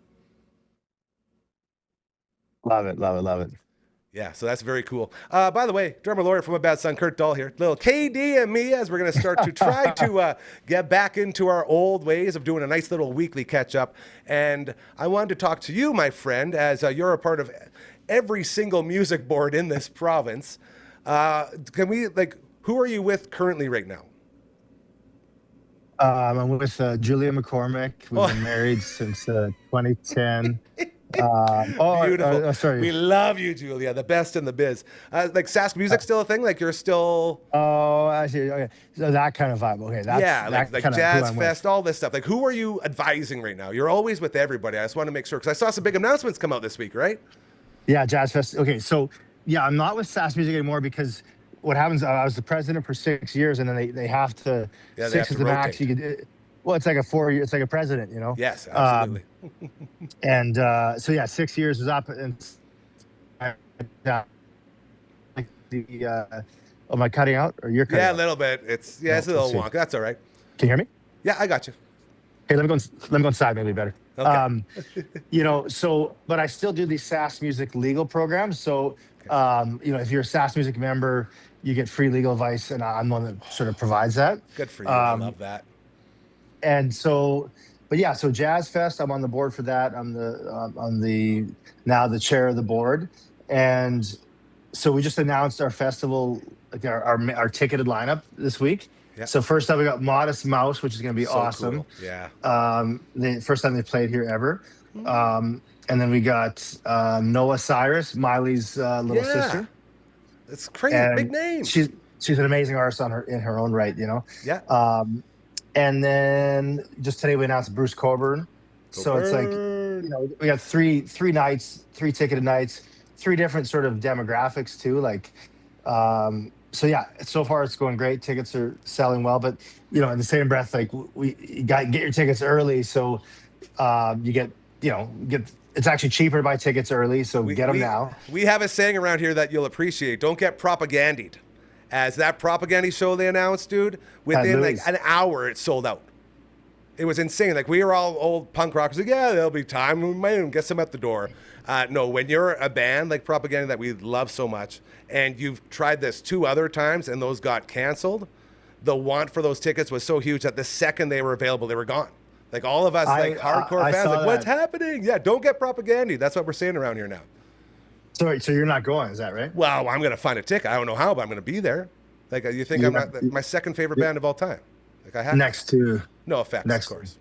Love it, love it, love it. Yeah, so that's very cool. By the way, drummer lawyer from a bad son, Kurt Dahl here. Little KD and me as we're going to start to try to get back into our old ways of doing a nice little weekly catch-up. And I wanted to talk to you, my friend, as you're a part of every single music board in this province. Who are you with currently right now? I'm with Julia McCormick. We've been married since 2010. Beautiful. Sorry. We love you, Julia. The best in the biz. Like Sask music still a thing? Like you're still... Oh, I see. Okay. So that kind of vibe. Okay. That's like kind of Jazz who I'm Fest, all this stuff. Like who are you advising right now? You're always with everybody. I just want to make sure, because I saw some big announcements come out this week, right? Yeah, Jazz Fest. Okay, so yeah, I'm not with Sask Music anymore because what happens, I was the president for 6 years and then they have to, Yeah, they 6 have is to the max. rotate. You could, well, it's like a 4-year, it's like a president, you know? Yes, absolutely. And so yeah, 6 years is up and am I cutting out or you're cutting Yeah, a out? little bit. It's a little see. wonk. That's all right. Can you hear me? Yeah, I got you. Hey, let me go inside, maybe better. Okay. But I still do these Sask Music legal programs. So, if you're a Sask Music member, you get free legal advice, and I'm the one that sort of provides that. Good for you. I love that. And so, so Jazz Fest, I'm on the board for that. I'm now the chair of the board, and so we just announced our festival, like our ticketed lineup this week. Yep. So first up, we got Modest Mouse, which is going to be So awesome. cool. Yeah. The first time they played here ever. And then we got Noah Cyrus, Miley's little sister. It's crazy. And Big name. She's an amazing artist in her own right, you know. Yeah. And then just today we announced Bruce Coburn. So it's like, we got three nights, 3 ticketed nights, 3 different sort of demographics too. Like, so yeah, so far it's going great. Tickets are selling well, but in the same breath, like you got to get your tickets early. So you get it's actually cheaper to buy tickets early. So get them now. We have a saying around here that you'll appreciate. Don't get propagandied. As that propaganda show they announced, dude, within like an hour, it sold out. It was insane. Like we were all old punk rockers. Like, yeah, there'll be time. We might even get some at the door. No, when you're a band like Propaganda that we love so much, and you've tried this 2 other times and those got canceled, the want for those tickets was so huge that the second they were available, they were gone. Like all of us, hardcore fans, like, what's happening? Yeah, don't get propagandied. That's what we're saying around here now. So you're not going, is that right? Well, I'm gonna find a ticket. I don't know how, but I'm gonna be there. Like you think I'm not my second favorite band of all time? Like I have next to No Effects, of course.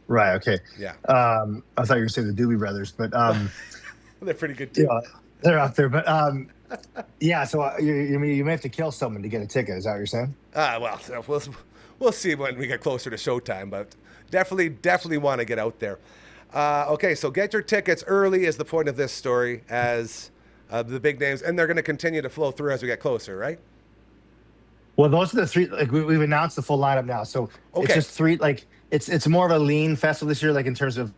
Right. Okay. Yeah. I thought you were going to say the Doobie Brothers, but they're pretty good too. They're out there. But yeah. So you may have to kill someone to get a ticket. Is that what you're saying? We'll see when we get closer to showtime, but definitely want to get out there. Okay, so get your tickets early is the point of this story, as the big names, and they're going to continue to flow through as we get closer, right? Well, those are the 3. Like we've announced the full lineup now, so it's just 3. Like it's more of a lean festival this year. Like in terms of,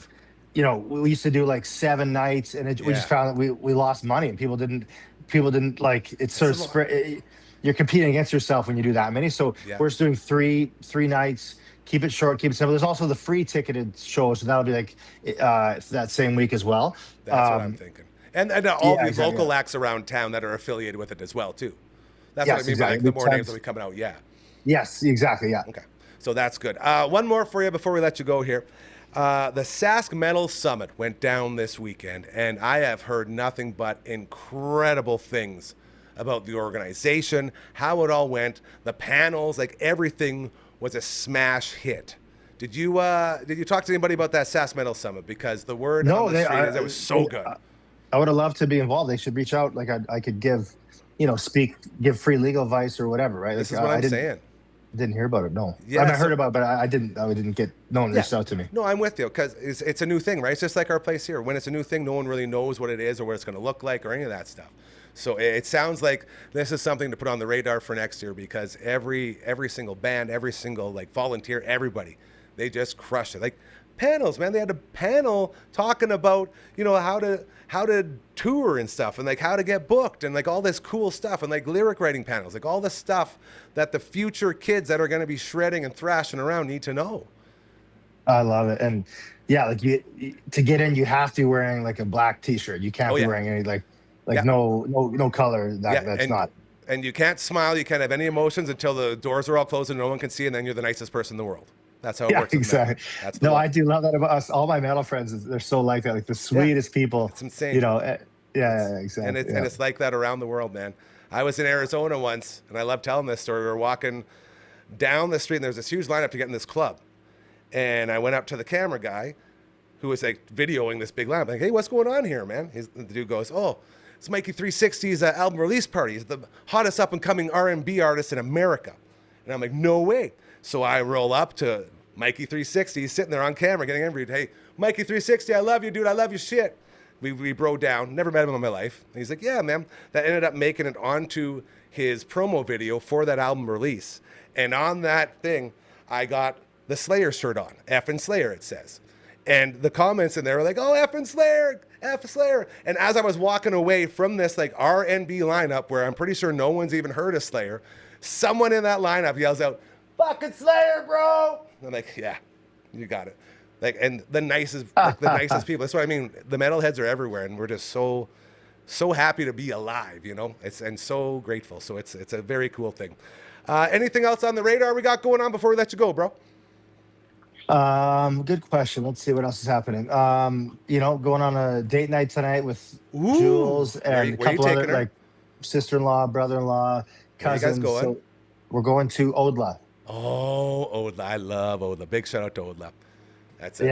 we used to do like 7 nights, and we just found that we lost money, and people didn't like. It's sort of spread. You're competing against yourself when you do that many. So we're just doing 3 nights. Keep it short, keep it simple. There's also the free ticketed shows, so that'll be like that same week as well. That's what I'm thinking. And all these local acts around town that are affiliated with it as well, too. That's what I mean by like, the more names that we coming out, Yes, exactly, yeah. Okay, so that's good. One more for you before we let you go here. The Sask Metal Summit went down this weekend, and I have heard nothing but incredible things about the organization, how it all went, the panels, like everything was a smash hit. Did you talk to anybody about that Sask Metal Summit? Because the word on the street is it was so good. I would have loved to be involved. They should reach out. Like I could give, give free legal advice or whatever, right? This is what I'm saying. Didn't hear about it. No. Yeah, I mean, I so- heard about it, but I didn't. I didn't get. No one reached out to me. No, I'm with you because it's a new thing, right? It's just like our place here. When it's a new thing, no one really knows what it is or what it's going to look like or any of that stuff. So it sounds like this is something to put on the radar for next year because every single band, every single like volunteer, everybody, they just crush it. Like panels, man. They had a panel talking about how to tour and stuff, and like how to get booked, and like all this cool stuff, and like lyric writing panels, like all the stuff that the future kids that are going to be shredding and thrashing around need to know. I love it, and yeah, like to get in, you have to be wearing like a black T-shirt. You can't be wearing any like no color. That's not. And you can't smile. You can't have any emotions until the doors are all closed and no one can see, and then you're the nicest person in the world. That's how it works. Exactly. That's no, I do love that about us. All my metal friends, they're so like that, like the sweetest people. It's insane. Exactly. And it's like that around the world, man. I was in Arizona once, and I love telling this story. We were walking down the street, and there was this huge lineup to get in this club. And I went up to the camera guy, who was like videoing this big lineup. Like, hey, what's going on here, man? The dude goes, oh, it's Mikey 360's album release party. He's the hottest up and coming R&B artist in America. And I'm like, no way. So I roll up to Mikey 360. He's sitting there on camera getting interviewed. Hey, Mikey 360, I love you, dude. I love your shit. We bro down. Never met him in my life. And he's like, yeah, man. That ended up making it onto his promo video for that album release. And on that thing, I got the Slayer shirt on. Effing Slayer, it says. And the comments in there were like, oh, effing Slayer, F Slayer. And as I was walking away from this like R&B lineup where I'm pretty sure no one's even heard of Slayer, someone in that lineup yells out, fucking Slayer, bro. I'm like, yeah, you got it. Like, and the nicest people. That's what I mean. The metalheads are everywhere, and we're just so happy to be alive, and so grateful. So it's a very cool thing. Anything else on the radar we got going on before we let you go, bro? Good question. Let's see what else is happening. Going on a date night tonight with Jules and a couple other like sister-in-law, brother-in-law, cousins. Where you guys going? So we're going to Odla. Oh, Odla. I love Odla. Big shout out to Odla. That's so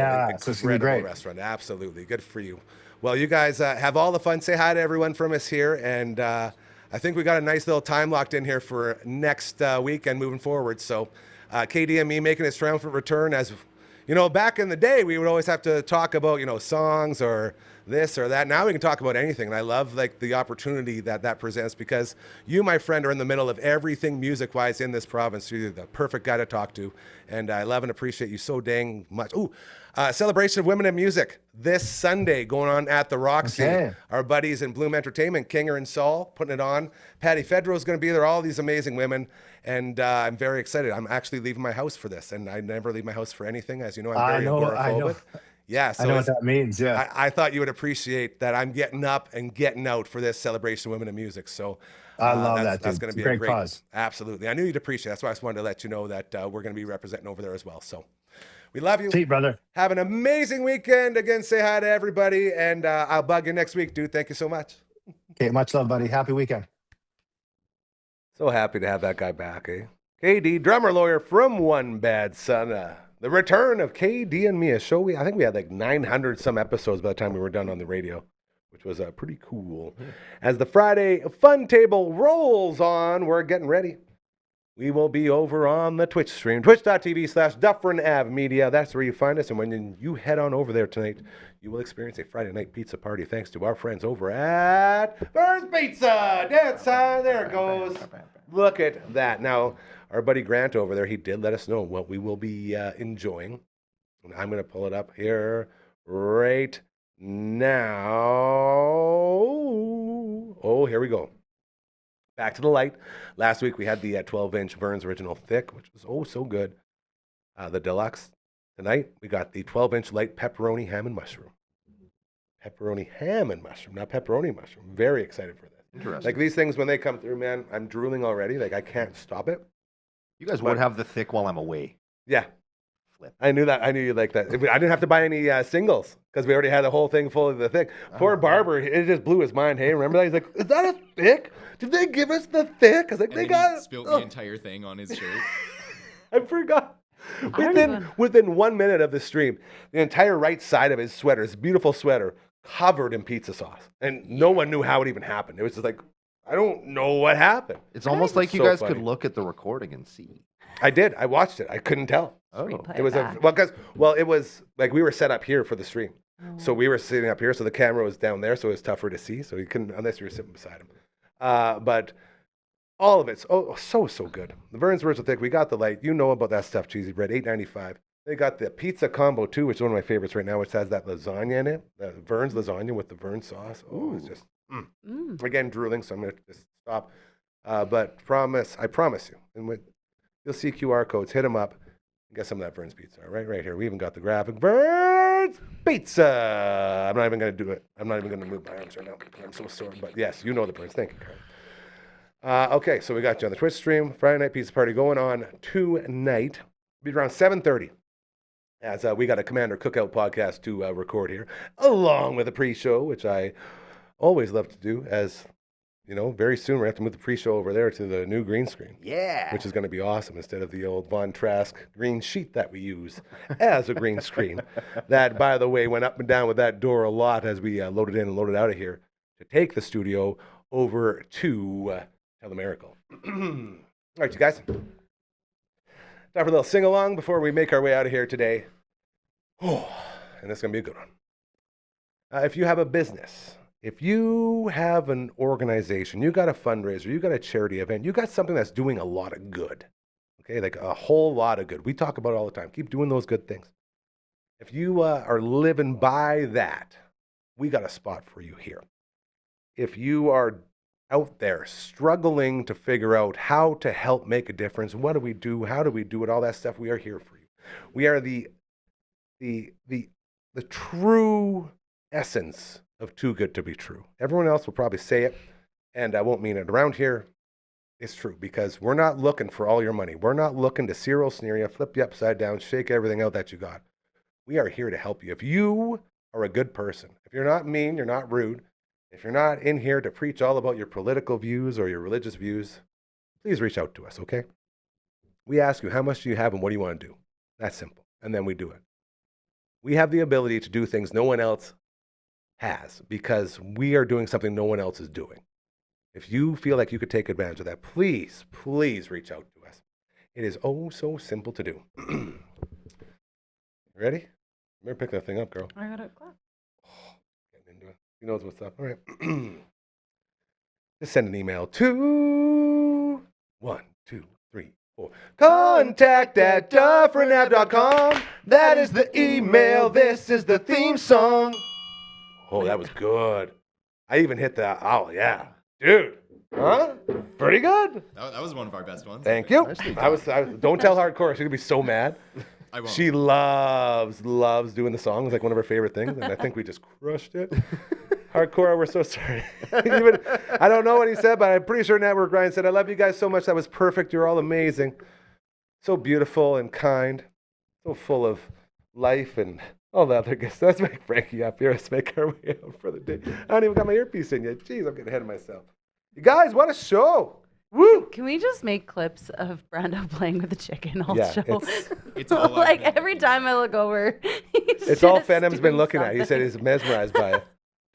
it's gonna be great. Restaurant. Absolutely. Good for you. Well, you guys have all the fun. Say hi to everyone from us here. And I think we got a nice little time locked in here for next week and moving forward. So KD and me making his triumphant return. As back in the day, we would always have to talk about, songs or this or that. Now we can talk about anything. And I love like the opportunity that presents because you, my friend, are in the middle of everything music-wise in this province. You're the perfect guy to talk to. And I love and appreciate you so dang much. Celebration of Women in Music this Sunday going on at the Roxy. Okay. Our buddies in Bloom Entertainment, Kinger and Saul, putting it on. Patty Fedro is going to be there, all these amazing women. And I'm very excited. I'm actually leaving my house for this. And I never leave my house for anything. As you know, I'm very agoraphobic. I know. Yeah, so I know what that means. Yeah. I thought you would appreciate that I'm getting up and getting out for this celebration of women in music. So I love that. That's Dude. going to be a great a great cause. Absolutely. I knew you'd appreciate it. That's why I just wanted to let you know that we're going to be representing over there as well. So we love you. Sweet, brother. Have an amazing weekend. Again, say hi to everybody. And I'll bug you next week, dude. Thank you so much. Okay, much love, buddy. Happy weekend. So happy to have that guy back, eh? KD, drummer lawyer from One Bad Son. The return of KD and me, a show I think we had like 900 some episodes by the time we were done on the radio, which was pretty cool. As the Friday Fun Table rolls on, we're getting ready. We will be over on the Twitch stream, twitch.tv/Dufferin Ave Media. That's where you find us. And when you head on over there tonight, you will experience a Friday night pizza party thanks to our friends over at Burns Pizza. Dance sign, there it goes. Look at that. Now, our buddy Grant over there, he did let us know what we will be enjoying. And I'm going to pull it up here right now. Oh, here we go. Back to the light. Last week we had the 12-inch Burns Original Thick, which was so good. The deluxe. Tonight we got the 12-inch light pepperoni ham and mushroom. Pepperoni ham and mushroom, not pepperoni mushroom. Very excited for this. Interesting. Like these things, when they come through, man, I'm drooling already. Like I can't stop it. You guys would have the thick while I'm away. Yeah. Flip. I knew that. I knew you'd like that. I didn't have to buy any singles because we already had the whole thing full of the thick. Poor Barber, it just blew his mind. Hey, remember that? He's like, is that a thick? Did they give us the thick? I was like, And they then got he spilled the entire thing on his shirt. I forgot. Within 1 minute of the stream, the entire right side of his sweater, his beautiful sweater, covered in pizza sauce. And no one knew how it even happened. It was just like, I don't know what happened. It's almost like you So guys funny. could look at the recording and see. I did. I watched it. I couldn't tell. Oh, Replay It was back. it was like we were set up here for the stream. So we were sitting up here, so the camera was down there, so it was tougher to see. So you couldn't, unless you were sitting beside him. But all of it's so good. The Vern's Words Will Thick. We got the light. You know about that stuff, cheesy bread, $8.95. They got the pizza combo too, which is one of my favorites right now, which has that lasagna in it. The Vern's lasagna with the Vern sauce. Oh, it's just again drooling. So I'm gonna just stop. But I promise you, and you'll see QR codes. Hit them up. Get some of that Vern's pizza, right here. We even got the graphic. Vern's pizza. I'm not even going to do it. I'm not even going to move my arms right now. I'm so sore. But yes, you know the Vern's. Thank you, Carl. Okay, so we got you on the Twitch stream. Friday night pizza party going on tonight. It'll be around 7:30. As we got a Commander Cookout podcast to record here, along with a pre-show, which I always love to do. As you know, very soon we have to move the pre-show over there to the new green screen. Yeah. Which is going to be awesome instead of the old Von Trask green sheet that we use as a green screen. That, by the way, went up and down with that door a lot as we loaded in and loaded out of here to take the studio over to Telemerical. All right, you guys. Time for a little sing-along before we make our way out of here today. Oh, and it's going to be a good one. If you have a business, if you have an organization, you got a fundraiser, you got a charity event, you got something that's doing a lot of good, okay, like a whole lot of good. We talk about it all the time. Keep doing those good things. If you are living by that, we got a spot for you here. If you are out there struggling to figure out how to help make a difference, what do we do, how do we do it, all that stuff, we are here for you. We are the true essence of too good to be true. Everyone else will probably say it, and I won't mean it around here. It's true, because we're not looking for all your money. We're not looking to serial snare you, flip you upside down, shake everything out that you got. We are here to help you. If you are a good person, if you're not mean, you're not rude, if you're not in here to preach all about your political views or your religious views, please reach out to us, okay? We ask you, how much do you have and what do you want to do? That's simple. And then we do it. We have the ability to do things no one else has, because we are doing something no one else is doing. If you feel like you could take advantage of that, please reach out to us. It is so simple to do. Ready? You better pick that thing up, girl. I got it. Clap. Getting into it. He knows what's up. All right. Just send an email to 1, 2, 3, 4. Contact@dufferinav.com. That is the email. This is the theme song. Oh, that was good. I even hit the, oh, yeah. Dude. Huh? Pretty good. That was one of our best ones. Thank you. Nicely I was don't tell Hardcore. She's going to be so mad. I won't. She loves doing the song. It's like one of her favorite things, and I think we just crushed it. Hardcore, we're so sorry. I don't know what he said, but I'm pretty sure Network Ryan said, I love you guys so much. That was perfect. You're all amazing. So beautiful and kind. So full of life and all the other good stuff. Let's make Frankie up here. Let's make our way out for the day. I don't even got my earpiece in yet. Jeez, I'm getting ahead of myself. You guys, what a show. Woo! Can we just make clips of Brando playing with the chicken all Yeah, show? It's all Like I've been every looking time I look over, he's It's all just Phantom's been doing looking at. He said something. he's mesmerized by it.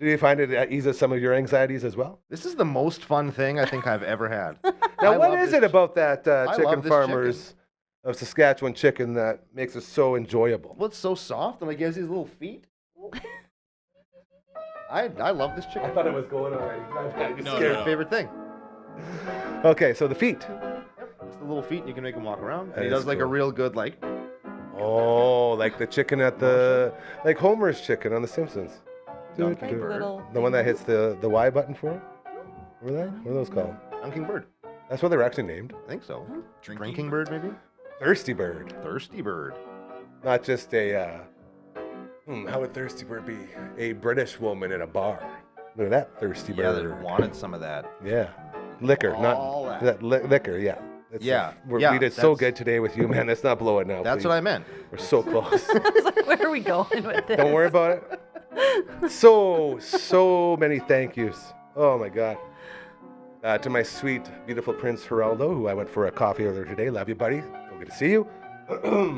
Did you find it eases some of your anxieties as well? This is the most fun thing I think I've ever had. Now, I what love is this it about that love chicken this farmers of Saskatchewan chicken that makes it so enjoyable? Well, it's so soft, and like he has these little feet. I love this chicken. I thought it was going already. No, It's no, my favorite thing. Okay, so the feet. It's the little feet, and you can make him walk around. That And he is does like a cool. real good like. Oh, like the chicken at like Homer's chicken on The Simpsons. Donkey Like bird. little The one that hits the Y button for him? Remember that? What are those called? Dunking bird. That's what they're actually named. I think so. Drinking Drinking bird, maybe. Thirsty Bird. Thirsty bird. Not just a, how would Thirsty Bird be? A British woman in a bar. Look at that Thirsty Yeah, Bird. that wanted some of that. Yeah. Liquor, All not that. liquor, yeah. Yeah, We yeah, did so that's- good today with you, man. Let's not blow it now. That's please. what I meant. We're so close. I was like, where are we going with this? Don't worry about it. So many thank yous. Oh my God. To my sweet, beautiful Prince Geraldo, who I went for a coffee earlier today. Love you, buddy. So good to see you.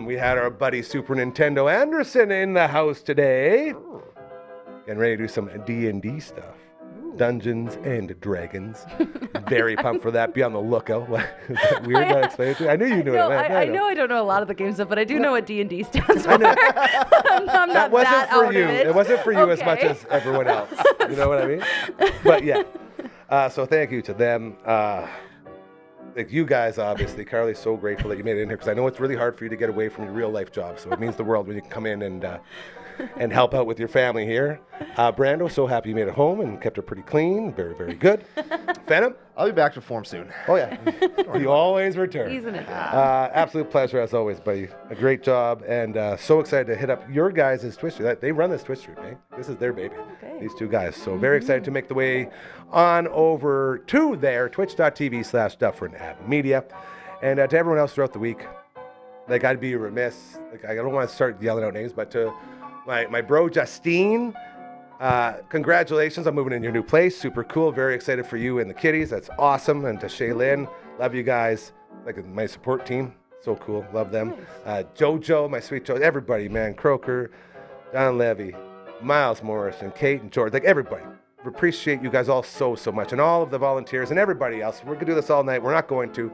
We had our buddy Super Nintendo Anderson in the house today. Getting ready to do some D&D stuff. Dungeons and Dragons. Very pumped for that. Be on the lookout. Is that weird? Did I explain it to you? I knew you knew No, it. Man. I know I don't know a lot of the game stuff, but I do know what D&D stands for. I know. I'm not That wasn't that for out you. of it. It wasn't for you as much Okay. as everyone else. You know what I mean? But yeah. So thank you to them. Like you guys, obviously, Carly's so grateful that you made it in here because I know it's really hard for you to get away from your real life job. So it means the world when you can come in and help out with your family here. Brando, so happy you made it home and kept it pretty clean. Very, very good. Phantom? I'll be back to form soon. Oh, yeah. You always return. He's an adult. Absolute pleasure as always, buddy. A great job. And so excited to hit up your guys' Twitch stream. They run this Twitch stream, eh? This is their baby. Okay. These two guys. So very excited to make the way on over to there, twitch.tv/Dufferin Ave Media. And to everyone else throughout the week, like I'd be remiss. Like I don't want to start yelling out names, but to my bro Justine, congratulations on moving in your new place. Super cool. Very excited for you and the kiddies. That's awesome. And to Shaylin, love you guys. Like my support team, so cool. Love them. Jojo, my sweet Jojo, everybody, man. Croker, Don Levy, Miles Morris, and Kate and George. Like everybody. We appreciate you guys all so much, and all of the volunteers and everybody else. We're gonna do this all night. We're not going to.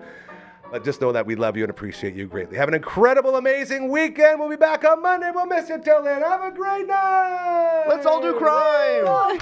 But just know that we love you and appreciate you greatly. Have an incredible, amazing weekend. We'll be back on Monday. We'll miss you till then. Have a great night. Let's all do crime.